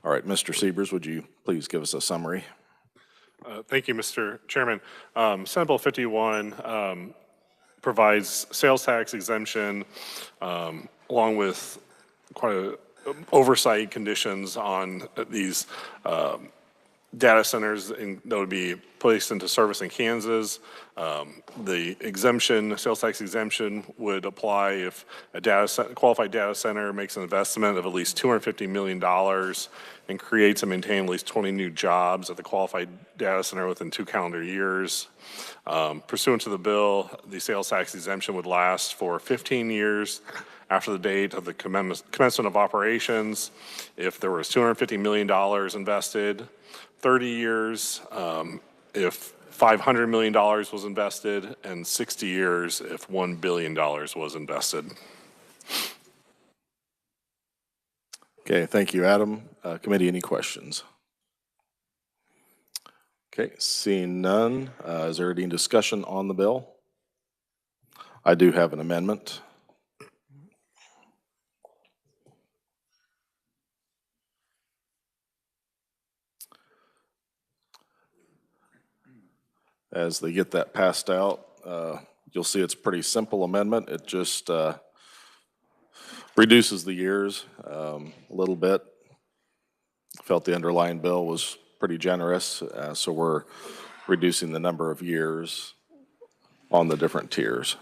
Speaker 1: All right, Mr. Siebers, would you please give us a summary?
Speaker 12: Thank you, Mr. Chairman. Senate Bill 51 provides sales tax exemption along with quite a oversight conditions on these data centers that would be placed into service in Kansas. The exemption, sales tax exemption, would apply if a qualified data center makes an investment of at least $250 million and creates and maintains at least 20 new jobs at the qualified data center within 2 calendar years. Pursuant to the bill, the sales tax exemption would last for 15 years after the date of the commencement of operations. If there was $250 million invested, 30 years if $500 million was invested, and 60 years if $1 billion was invested.
Speaker 1: Okay, thank you, Adam. Committee, any questions? Okay, seeing none, is there any discussion on the bill? I do have an amendment. As they get that passed out, you'll see it's a pretty simple amendment. It just reduces the years a little bit. Felt the underlying bill was pretty generous, so we're reducing the number of years on the different tiers.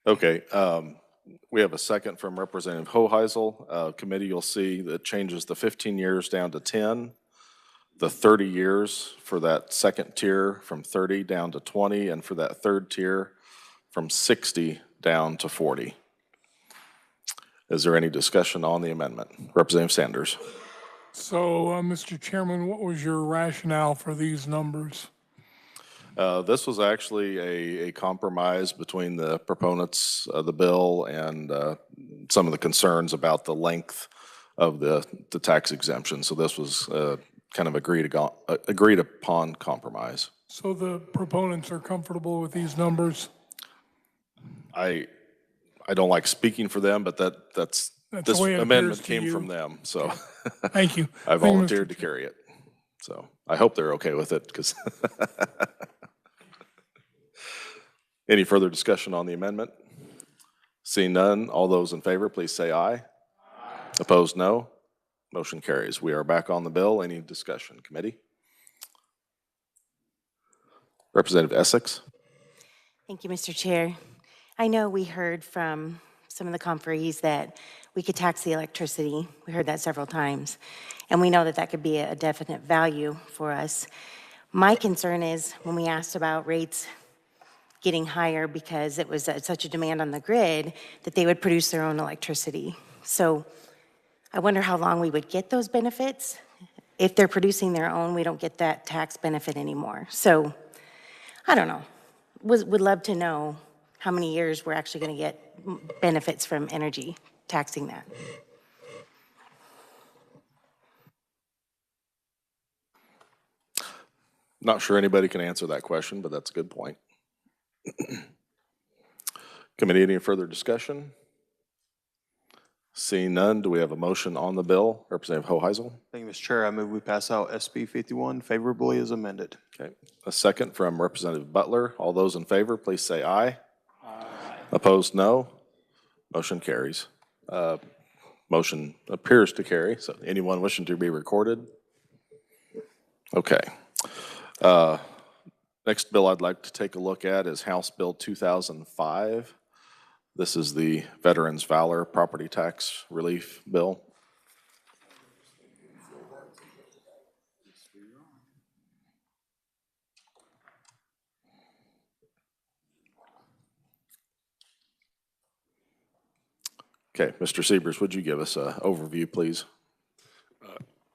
Speaker 1: Okay, we have a second from Representative Hoheisel. Committee, you'll see that changes the 15 years down to 10, the 30 years for that second tier from 30 down to 20, and for that third tier from 60 down to 40. Is there any discussion on the amendment? Representative Sanders.
Speaker 4: So, Mr. Chairman, what was your rationale for these numbers?
Speaker 1: This was actually a compromise between the proponents of the bill and some of the concerns about the length of the tax exemption. So this was kind of agreed upon compromise.
Speaker 4: So the proponents are comfortable with these numbers?
Speaker 1: I don't like speaking for them, but that's this
Speaker 4: the way it
Speaker 1: amendment
Speaker 4: appears to
Speaker 1: came
Speaker 4: you.
Speaker 1: from them. So
Speaker 4: Thank you.
Speaker 1: I volunteered to carry it. So I hope they're okay with it because. Any further discussion on the amendment? Seeing none, all those in favor, please say aye. Aye. Opposed, no. Motion carries. We are back on the bill. Any discussion, committee? Representative Essex.
Speaker 13: Thank you, Mr. Chair. I know we heard from some of the conferees that we could tax the electricity. We heard that several times. And we know that that could be a definite value for us. My concern is when we asked about rates getting higher because it was such a demand on the grid that they would produce their own electricity. So I wonder how long we would get those benefits. If they're producing their own, we don't get that tax benefit anymore. So I don't know. Would love to know how many years we're actually going to get benefits from energy taxing that.
Speaker 1: Not sure anybody can answer that question, but that's a good point. Committee, any further discussion? Seeing none, do we have a motion on the bill? Representative Hoheisel.
Speaker 17: Thank you, Mr. Chair. I move we pass out SB 51 favorably as amended.
Speaker 1: Okay. A second from Representative Butler. All those in favor, please say aye. Aye. Opposed, no. Motion carries. Motion appears to carry. So anyone wishing to be recorded? Okay. Next bill I'd like to take a look at is House Bill 2005. This is the Veterans Valor Property Tax Relief Bill. Okay, Mr. Siebers, would you give us an overview, please?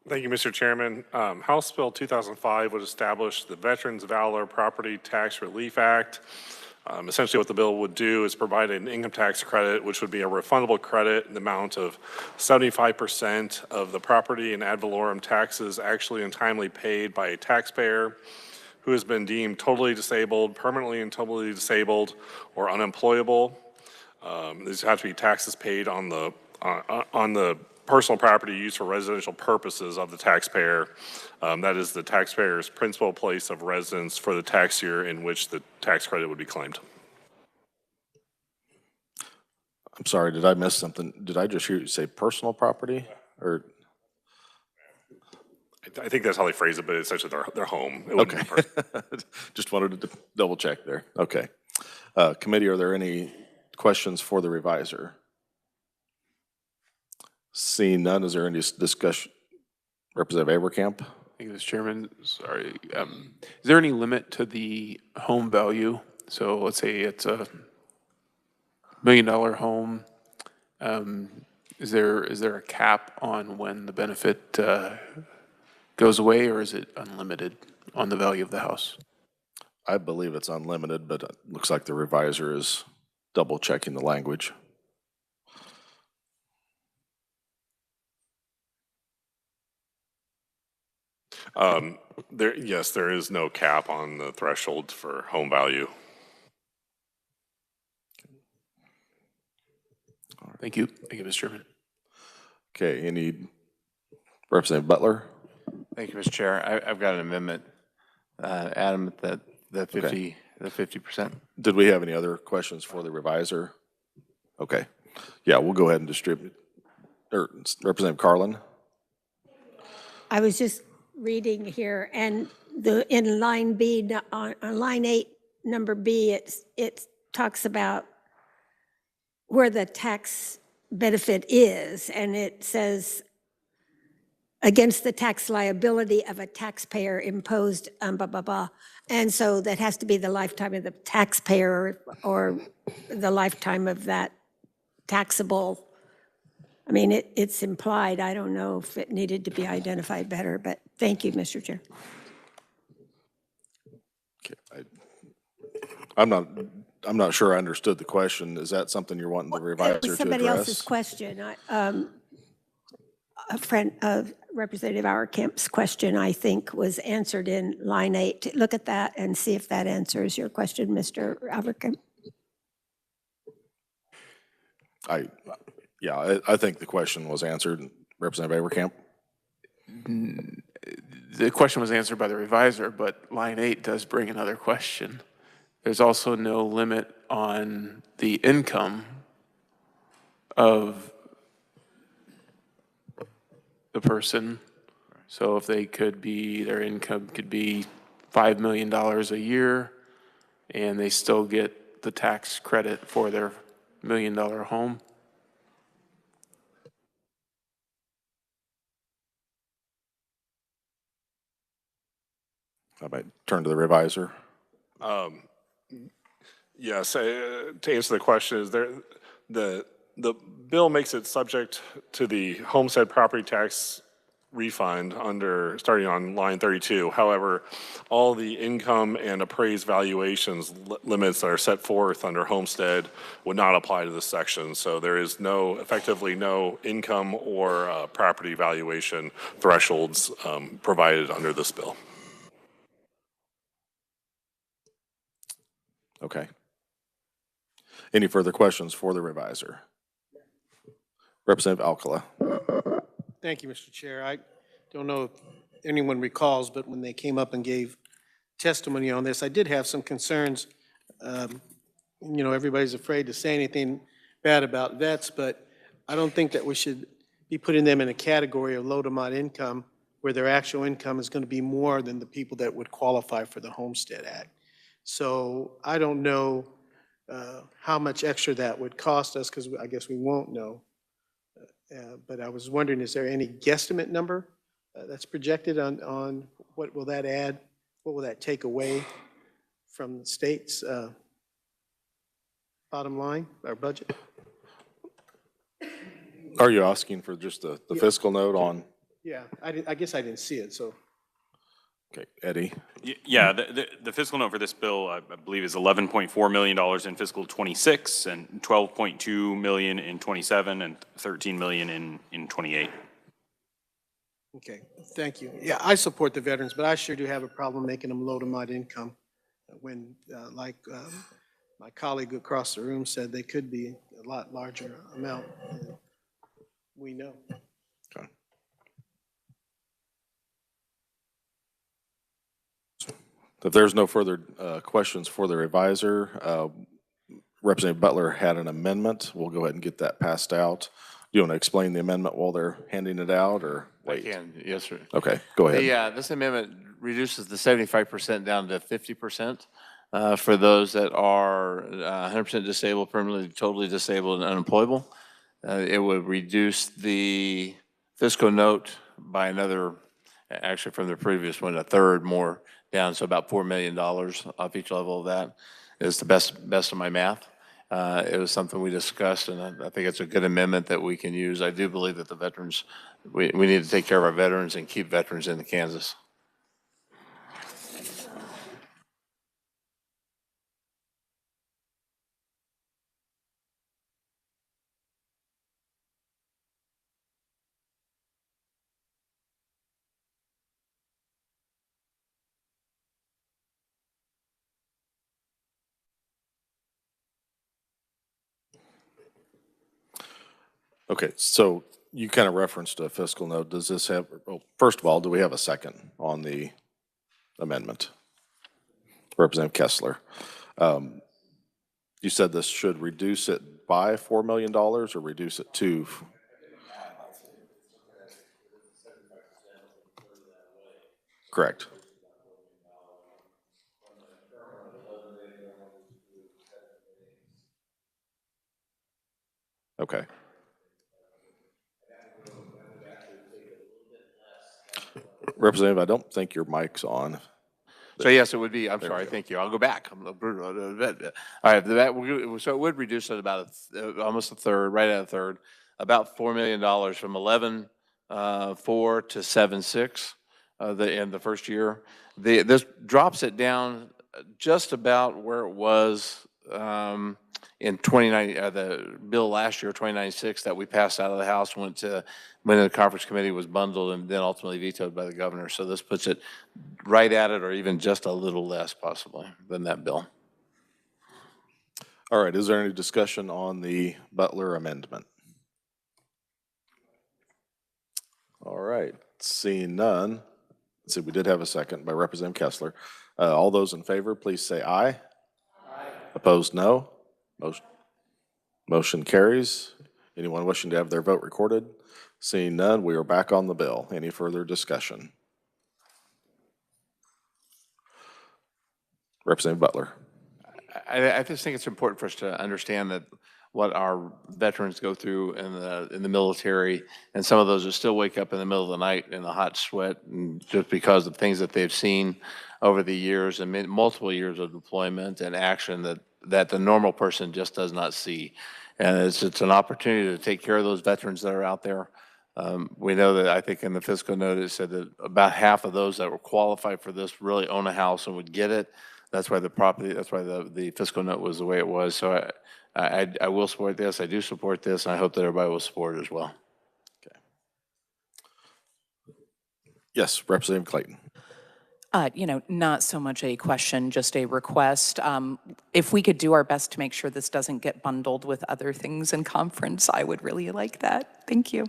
Speaker 12: Thank you, Mr. Chairman. House Bill 2005 would establish the Veterans Valor Property Tax Relief Act. Essentially what the bill would do is provide an income tax credit, which would be a refundable credit in the amount of 75% of the property and ad valorem taxes actually and timely paid by a taxpayer who has been deemed totally disabled, permanently and totally disabled, or unemployable. These have to be taxes paid on the personal property used for residential purposes of the taxpayer. That is the taxpayer's principal place of residence for the tax year in which the tax credit would be claimed.
Speaker 1: I'm sorry, did I miss something? Did I just hear you say personal property, or?
Speaker 12: I think that's how they phrase it, but it's essentially their home. It wouldn't
Speaker 1: Okay.
Speaker 12: be personal.
Speaker 1: Just wanted to double check there. Okay. Committee, are there any questions for the reviser? Seeing none, is there any discussion? Representative Avercamp?
Speaker 16: Thank you, Mr. Chairman. Sorry. Is there any limit to the home value? So let's say it's a $1 million home. Is there a cap on when the benefit goes away, or is it unlimited on the value of the house?
Speaker 1: I believe it's unlimited, but it looks like the reviser is double checking the language.
Speaker 12: Yes, there is no cap on the threshold for home value.
Speaker 16: Thank you. Thank you, Mr. Chairman.
Speaker 1: Okay, any Representative Butler?
Speaker 21: Thank you, Mr. Chair. I've got an amendment, Adam, that the 50%.
Speaker 1: Did we have any other questions for the reviser? Okay. Yeah, we'll go ahead and distribute. Representative Carlin?
Speaker 9: I was just reading here, and in line B, on line 8, number B, it talks about where the tax benefit is, and it says, against the tax liability of a taxpayer imposed, blah, blah, blah. And so that has to be the lifetime of the taxpayer or the lifetime of that taxable. I mean, it's implied. I don't know if it needed to be identified better, but thank you, Mr. Chair.
Speaker 1: Okay, I'm not sure I understood the question. Is that something you're wanting the reviser to address?
Speaker 9: Somebody else's question. A friend of Representative Auerkamp's question, I think, was answered in line 8. Look at that and see if that answers your question, Mr. Auerkamp.
Speaker 1: Yeah, I think the question was answered. Representative Avercamp?
Speaker 16: The question was answered by the reviser, but line 8 does bring another question. There's also no limit on the income of the person. So if they could be, their income could be $5 million a year, and they still get the tax credit for their $1 million home.
Speaker 1: I might turn to the reviser.
Speaker 12: Yes, to answer the question, is the bill makes it subject to the homestead property tax refund starting on line 32. However, all the income and appraised valuations limits that are set forth under homestead would not apply to this section. So there is effectively no income or property valuation thresholds provided under this bill.
Speaker 1: Okay. Any further questions for the reviser? Representative Alcala.
Speaker 18: Thank you, Mr. Chair. I don't know if anyone recalls, but when they came up and gave testimony on this, I did have some concerns. Everybody's afraid to say anything bad about vets, but I don't think that we should be putting them in a category of low to moderate income where their actual income is going to be more than the people that would qualify for the Homestead Act. So I don't know how much extra that would cost us, because I guess we won't know. But I was wondering, is there any guesstimate number that's projected on what will that add? What will that take away from the state's bottom line, our budget?
Speaker 1: Are you asking for just the fiscal note on?
Speaker 18: Yeah, I guess I didn't see it, so.
Speaker 1: Okay, Eddie.
Speaker 10: Yeah, the fiscal note for this bill, I believe, is $11.4 million in fiscal '26 and $12.2 million in '27 and $13 million in '28.
Speaker 18: Okay, thank you. Yeah, I support the veterans, but I sure do have a problem making them low to mod income when, like my colleague across the room said, they could be a lot larger amount. We know.
Speaker 1: Okay. If there's no further questions for the revisor, Representative Butler had an amendment. We'll go ahead and get that passed out. Do you want to explain the amendment while they're handing it out, or wait?
Speaker 21: I can, yes, sir.
Speaker 1: Okay, go ahead.
Speaker 21: This amendment reduces the 75% down to 50% for those that are 100% disabled, permanently, totally disabled, and unemployable. It would reduce the fiscal note by another, actually from the previous one, a third more down, so about $4 million off each level of that is the best of my math. It was something we discussed, and I think it's a good amendment that we can use. I do believe that the veterans, we need to take care of our veterans and keep veterans in Kansas.
Speaker 1: Okay, so you kind of referenced a fiscal note. Does this have, well, first of all, do we have a second on the amendment? Representative Kessler. You said this should reduce it by $4 million or reduce it to? Correct. Okay. Representative, I don't think your mic's on.
Speaker 21: So yes, it would be, I'm sorry, thank you. I'll go back. All right, so it would reduce it about almost a third, right at a third, about $4 million from 11.4 to 7.6 in the first year. This drops it down just about where it was in the bill last year, 29.6, that we passed out of the House, went to when the conference committee was bundled and then ultimately vetoed by the governor. So this puts it right at it, or even just a little less possibly than that bill.
Speaker 1: All right, is there any discussion on the Butler amendment? All right, seeing none. Let's see, we did have a second by Representative Kessler. All those in favor, please say aye. Aye. Opposed, no. Motion carries. Anyone wishing to have their vote recorded? Seeing none, we are back on the bill. Any further discussion? Representative Butler.
Speaker 21: I just think it's important for us to understand that what our veterans go through in the military, and some of those that still wake up in the middle of the night in a hot sweat, and just because of things that they've seen over the years and multiple years of deployment and action that the normal person just does not see. And it's an opportunity to take care of those veterans that are out there. We know that, I think in the fiscal note, it said that about half of those that were qualified for this really own a house and would get it. That's why the fiscal note was the way it was. So I will support this. I do support this, and I hope that everybody will support it as well.
Speaker 1: Okay. Yes, Representative Clayton.
Speaker 2: Not so much a question, just a request. If we could do our best to make sure this doesn't get bundled with other things in conference, I would really like that. Thank you.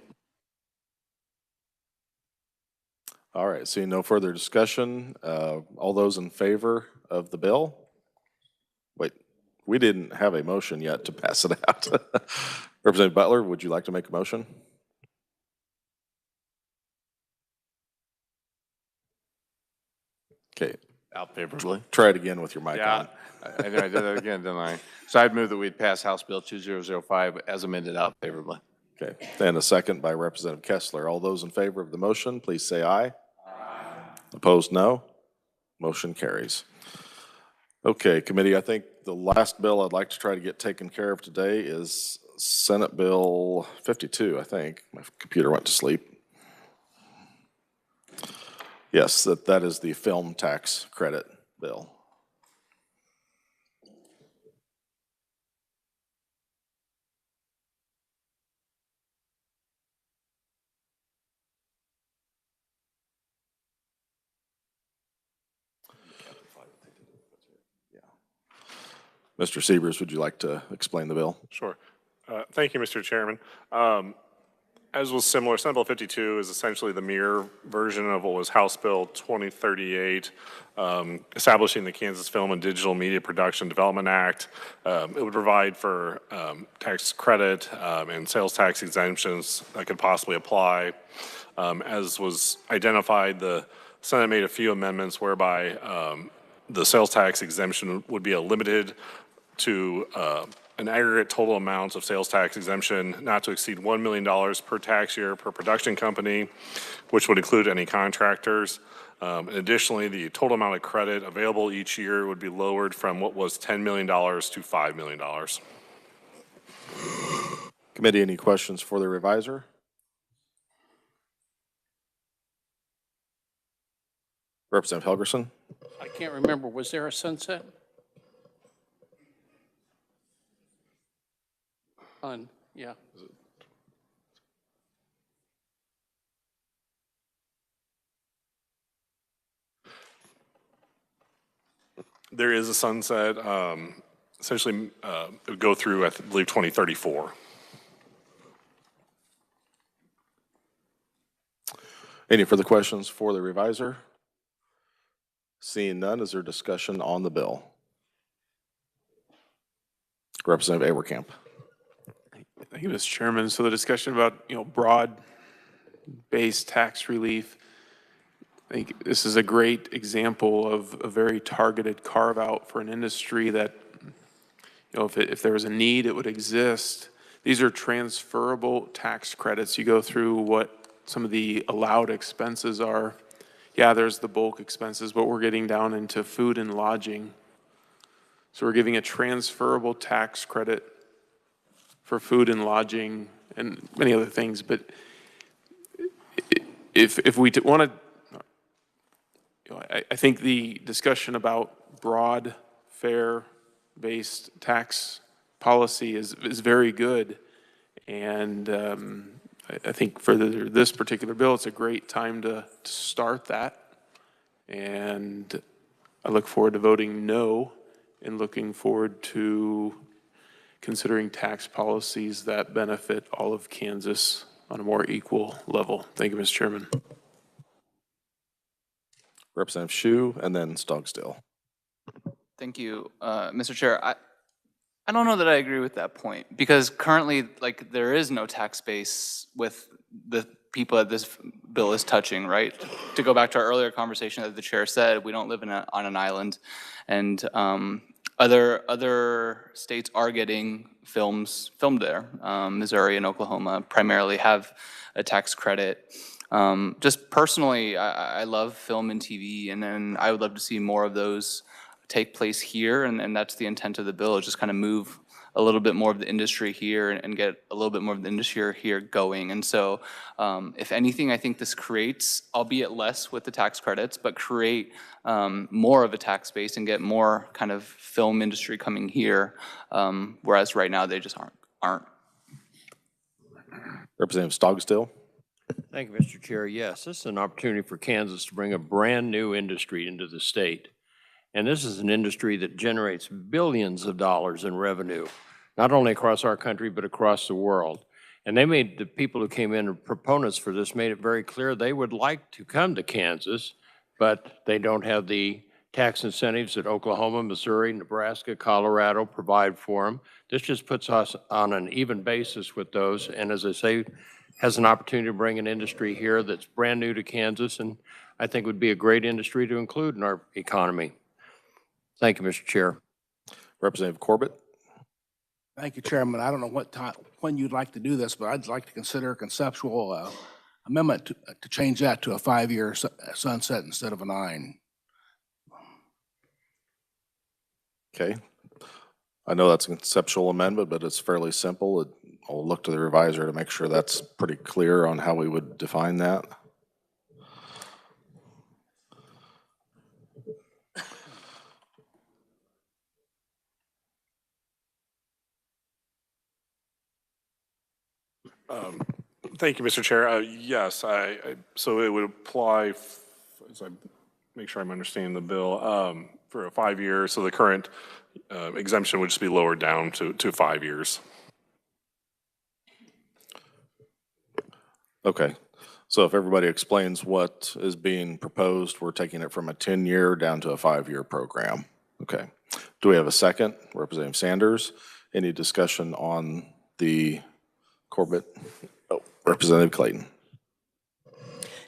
Speaker 1: All right, seeing no further discussion, all those in favor of the bill? Wait, we didn't have a motion yet to pass it out. Representative Butler, would you like to make a motion? Okay.
Speaker 21: Out favorably.
Speaker 1: Try it again with your mic on.
Speaker 21: I did that again, didn't I? So I'd move that we'd pass House Bill 2005 as amended out favorably.
Speaker 1: Okay, and a second by Representative Kessler. All those in favor of the motion, please say aye. Aye. Opposed, no. Motion carries. Okay, committee, I think the last bill I'd like to try to get taken care of today is Senate Bill 52, I think. My computer went to sleep. Yes, that is the film tax credit bill. Mr. Siebers, would you like to explain the bill?
Speaker 12: Sure. Thank you, Mr. Chairman. As was similar, Senate Bill 52 is essentially the mirror version of what was House Bill 2038, establishing the Kansas Film and Digital Media Production Development Act. It would provide for tax credit and sales tax exemptions that could possibly apply. As was identified, the Senate made a few amendments whereby the sales tax exemption would be limited to an aggregate total amount of sales tax exemption not to exceed $1 million per tax year per production company, which would include any contractors. And additionally, the total amount of credit available each year would be lowered from what was $10 million to $5 million.
Speaker 1: Committee, any questions for the reviser? Representative Helgerson?
Speaker 3: I can't remember, was there a sunset? Yeah.
Speaker 12: There is a sunset, essentially it would go through, I believe, 2034.
Speaker 1: Any further questions for the reviser? Seeing none, is there discussion on the bill? Representative Awerkamp.
Speaker 16: Thank you, Mr. Chairman. So the discussion about, broad-based tax relief, I think this is a great example of a very targeted carve-out for an industry that, if there was a need, it would exist. These are transferable tax credits. You go through what some of the allowed expenses are. Yeah, there's the bulk expenses, but we're getting down into food and lodging. So we're giving a transferable tax credit for food and lodging and many other things. But if we want to, I think the discussion about broad, fair-based tax policy is very good. And I think for this particular bill, it's a great time to start that. And I look forward to voting no and looking forward to considering tax policies that benefit all of Kansas on a more equal level. Thank you, Mr. Chairman.
Speaker 1: Representative Shu, and then Stogstill.
Speaker 15: Thank you, Mr. Chair. I don't know that I agree with that point, because currently, there is no tax base with the people that this bill is touching, right? To go back to our earlier conversation that the chair said, we don't live on an island, and other states are getting films filmed there. Missouri and Oklahoma primarily have a tax credit. Just personally, I love film and TV, and then I would love to see more of those take place here, and that's the intent of the bill, is just kind of move a little bit more of the industry here and get a little bit more of the industry here going. And so if anything, I think this creates, albeit less with the tax credits, but create more of a tax base and get more kind of film industry coming here, whereas right now they just aren't.
Speaker 1: Representative Stogstill.
Speaker 8: Thank you, Mr. Chair. Yes, this is an opportunity for Kansas to bring a brand-new industry into the state. And this is an industry that generates billions of dollars in revenue, not only across our country, but across the world. And the people who came in, proponents for this, made it very clear they would like to come to Kansas, but they don't have the tax incentives that Oklahoma, Missouri, Nebraska, Colorado provide for them. This just puts us on an even basis with those. And as I say, has an opportunity to bring an industry here that's brand new to Kansas, and I think would be a great industry to include in our economy. Thank you, Mr. Chair.
Speaker 1: Representative Corbett.
Speaker 6: Thank you, Chairman. I don't know when you'd like to do this, but I'd like to consider a conceptual amendment to change that to a 5-year sunset instead of a 9.
Speaker 1: Okay. I know that's a conceptual amendment, but it's fairly simple. I'll look to the revisor to make sure that's pretty clear on how we would define that.
Speaker 12: Thank you, Mr. Chair. Yes, so it would apply, as I make sure I'm understanding the bill, for a 5 year. So the current exemption would just be lowered down to 5 years.
Speaker 1: Okay, so if everybody explains what is being proposed, we're taking it from a 10-year down to a 5-year program. Okay, do we have a second? Representative Sanders, any discussion on the Corbett? Oh, Representative Clayton.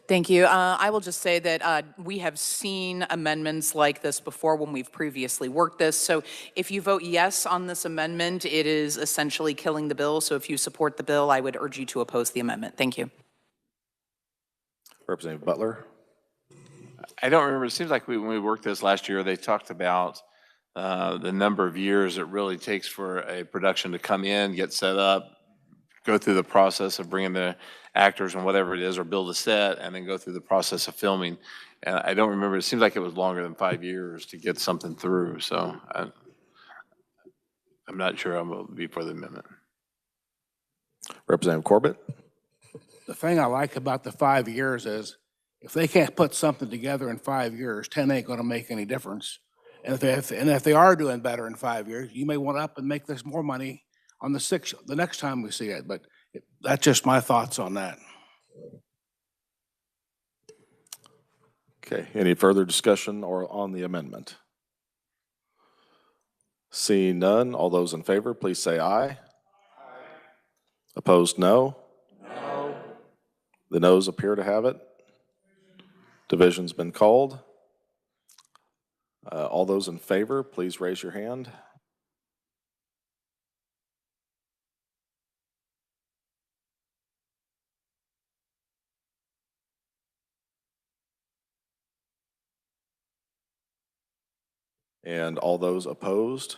Speaker 2: Thank you. I will just say that we have seen amendments like this before when we've previously worked this. So if you vote yes on this amendment, it is essentially killing the bill. So if you support the bill, I would urge you to oppose the amendment. Thank you.
Speaker 1: Representative Butler.
Speaker 21: I don't remember. It seems like when we worked this last year, they talked about the number of years it really takes for a production to come in, get set up, go through the process of bringing the actors and whatever it is, or build a set, and then go through the process of filming. And I don't remember. It seems like it was longer than 5 years to get something through. So I'm not sure I'm going to be for the amendment.
Speaker 1: Representative Corbett.
Speaker 6: The thing I like about the 5 years is if they can't put something together in 5 years, 10 ain't gonna make any difference. And if they are doing better in 5 years, you may want to up and make this more money on the next time we see it. But that's just my thoughts on that.
Speaker 1: Okay, any further discussion or on the amendment? Seeing none, all those in favor, please say aye. Opposed, no? No. The noes appear to have it. Division's been called. All those in favor, please raise your hand. And all those opposed?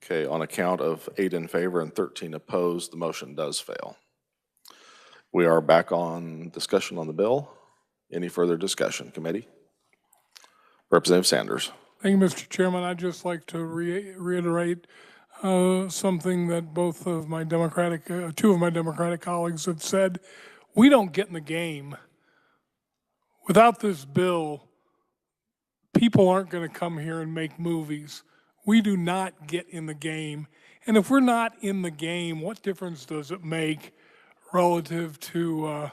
Speaker 1: Okay, on a count of 8 in favor and 13 opposed, the motion does fail. We are back on discussion on the bill. Any further discussion, committee? Representative Sanders.
Speaker 4: Thank you, Mr. Chairman. I'd just like to reiterate something that two of my Democratic colleagues have said. We don't get in the game. Without this bill, people aren't going to come here and make movies. We do not get in the game. And if we're not in the game, what difference does it make relative to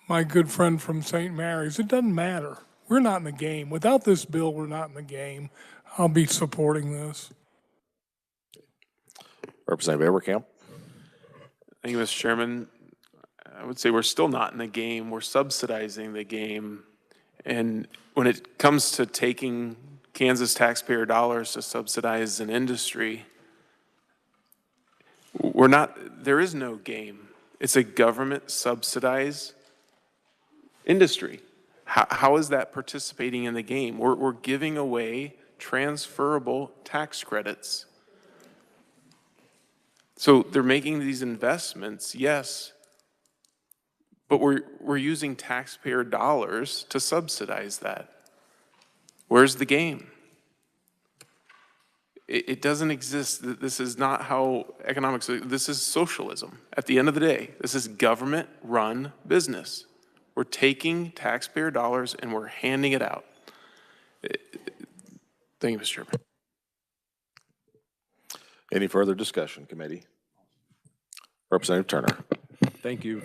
Speaker 4: my good friend from St. Mary's? It doesn't matter. We're not in the game. Without this bill, we're not in the game. I'll be supporting this.
Speaker 1: Representative Abercamp.
Speaker 16: Thank you, Mr. Chairman. I would say we're still not in the game. We're subsidizing the game. And when it comes to taking Kansas taxpayer dollars to subsidize an industry, there is no game. It's a government subsidized industry. How is that participating in the game? We're giving away transferable tax credits. So they're making these investments, yes, but we're using taxpayer dollars to subsidize that. Where's the game? It doesn't exist. This is not how economics, this is socialism. At the end of the day, this is government-run business. We're taking taxpayer dollars and we're handing it out. Thank you, Mr. Chairman.
Speaker 1: Any further discussion, committee? Representative Turner.
Speaker 11: Thank you,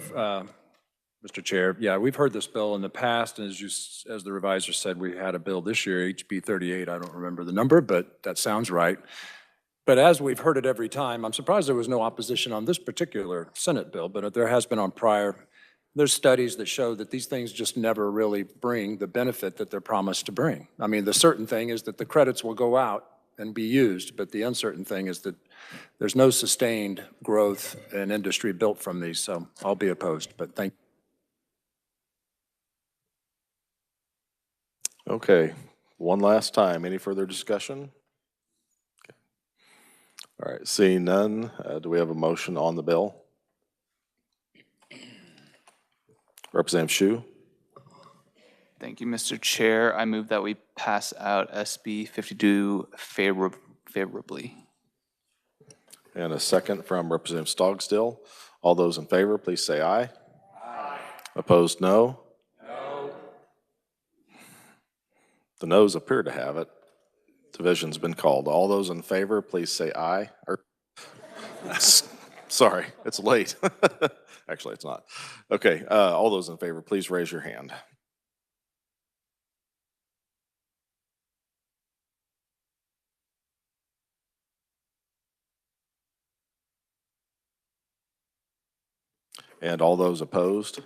Speaker 11: Mr. Chair. Yeah, we've heard this bill in the past, and as the revisor said, we had a bill this year, HB 38. I don't remember the number, but that sounds right. But as we've heard it every time, I'm surprised there was no opposition on this particular Senate bill, but there has been on prior. There's studies that show that these things just never really bring the benefit that they're promised to bring. I mean, the certain thing is that the credits will go out and be used, but the uncertain thing is that there's no sustained growth in industry built from these, so I'll be opposed, but thank you.
Speaker 1: Okay, one last time. Any further discussion? Okay. All right, seeing none, do we have a motion on the bill? Representative Shu?
Speaker 15: Thank you, Mr. Chair. I move that we pass out SB 52 favorably.
Speaker 1: And a second from Representative Stogstill. All those in favor, please say aye. Aye. Opposed, no? No. The noes appear to have it. Division's been called. All those in favor, please say aye. Sorry, it's late. Actually, it's not. Okay, all those in favor, please raise your hand. And all those opposed?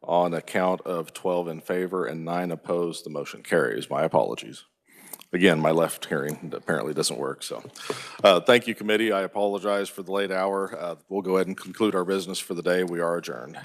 Speaker 1: On a count of 12 in favor and 9 opposed, the motion carries. My apologies. Again, my left hearing apparently doesn't work, so. Thank you, committee. I apologize for the late hour. We'll go ahead and conclude our business for the day. We are adjourned.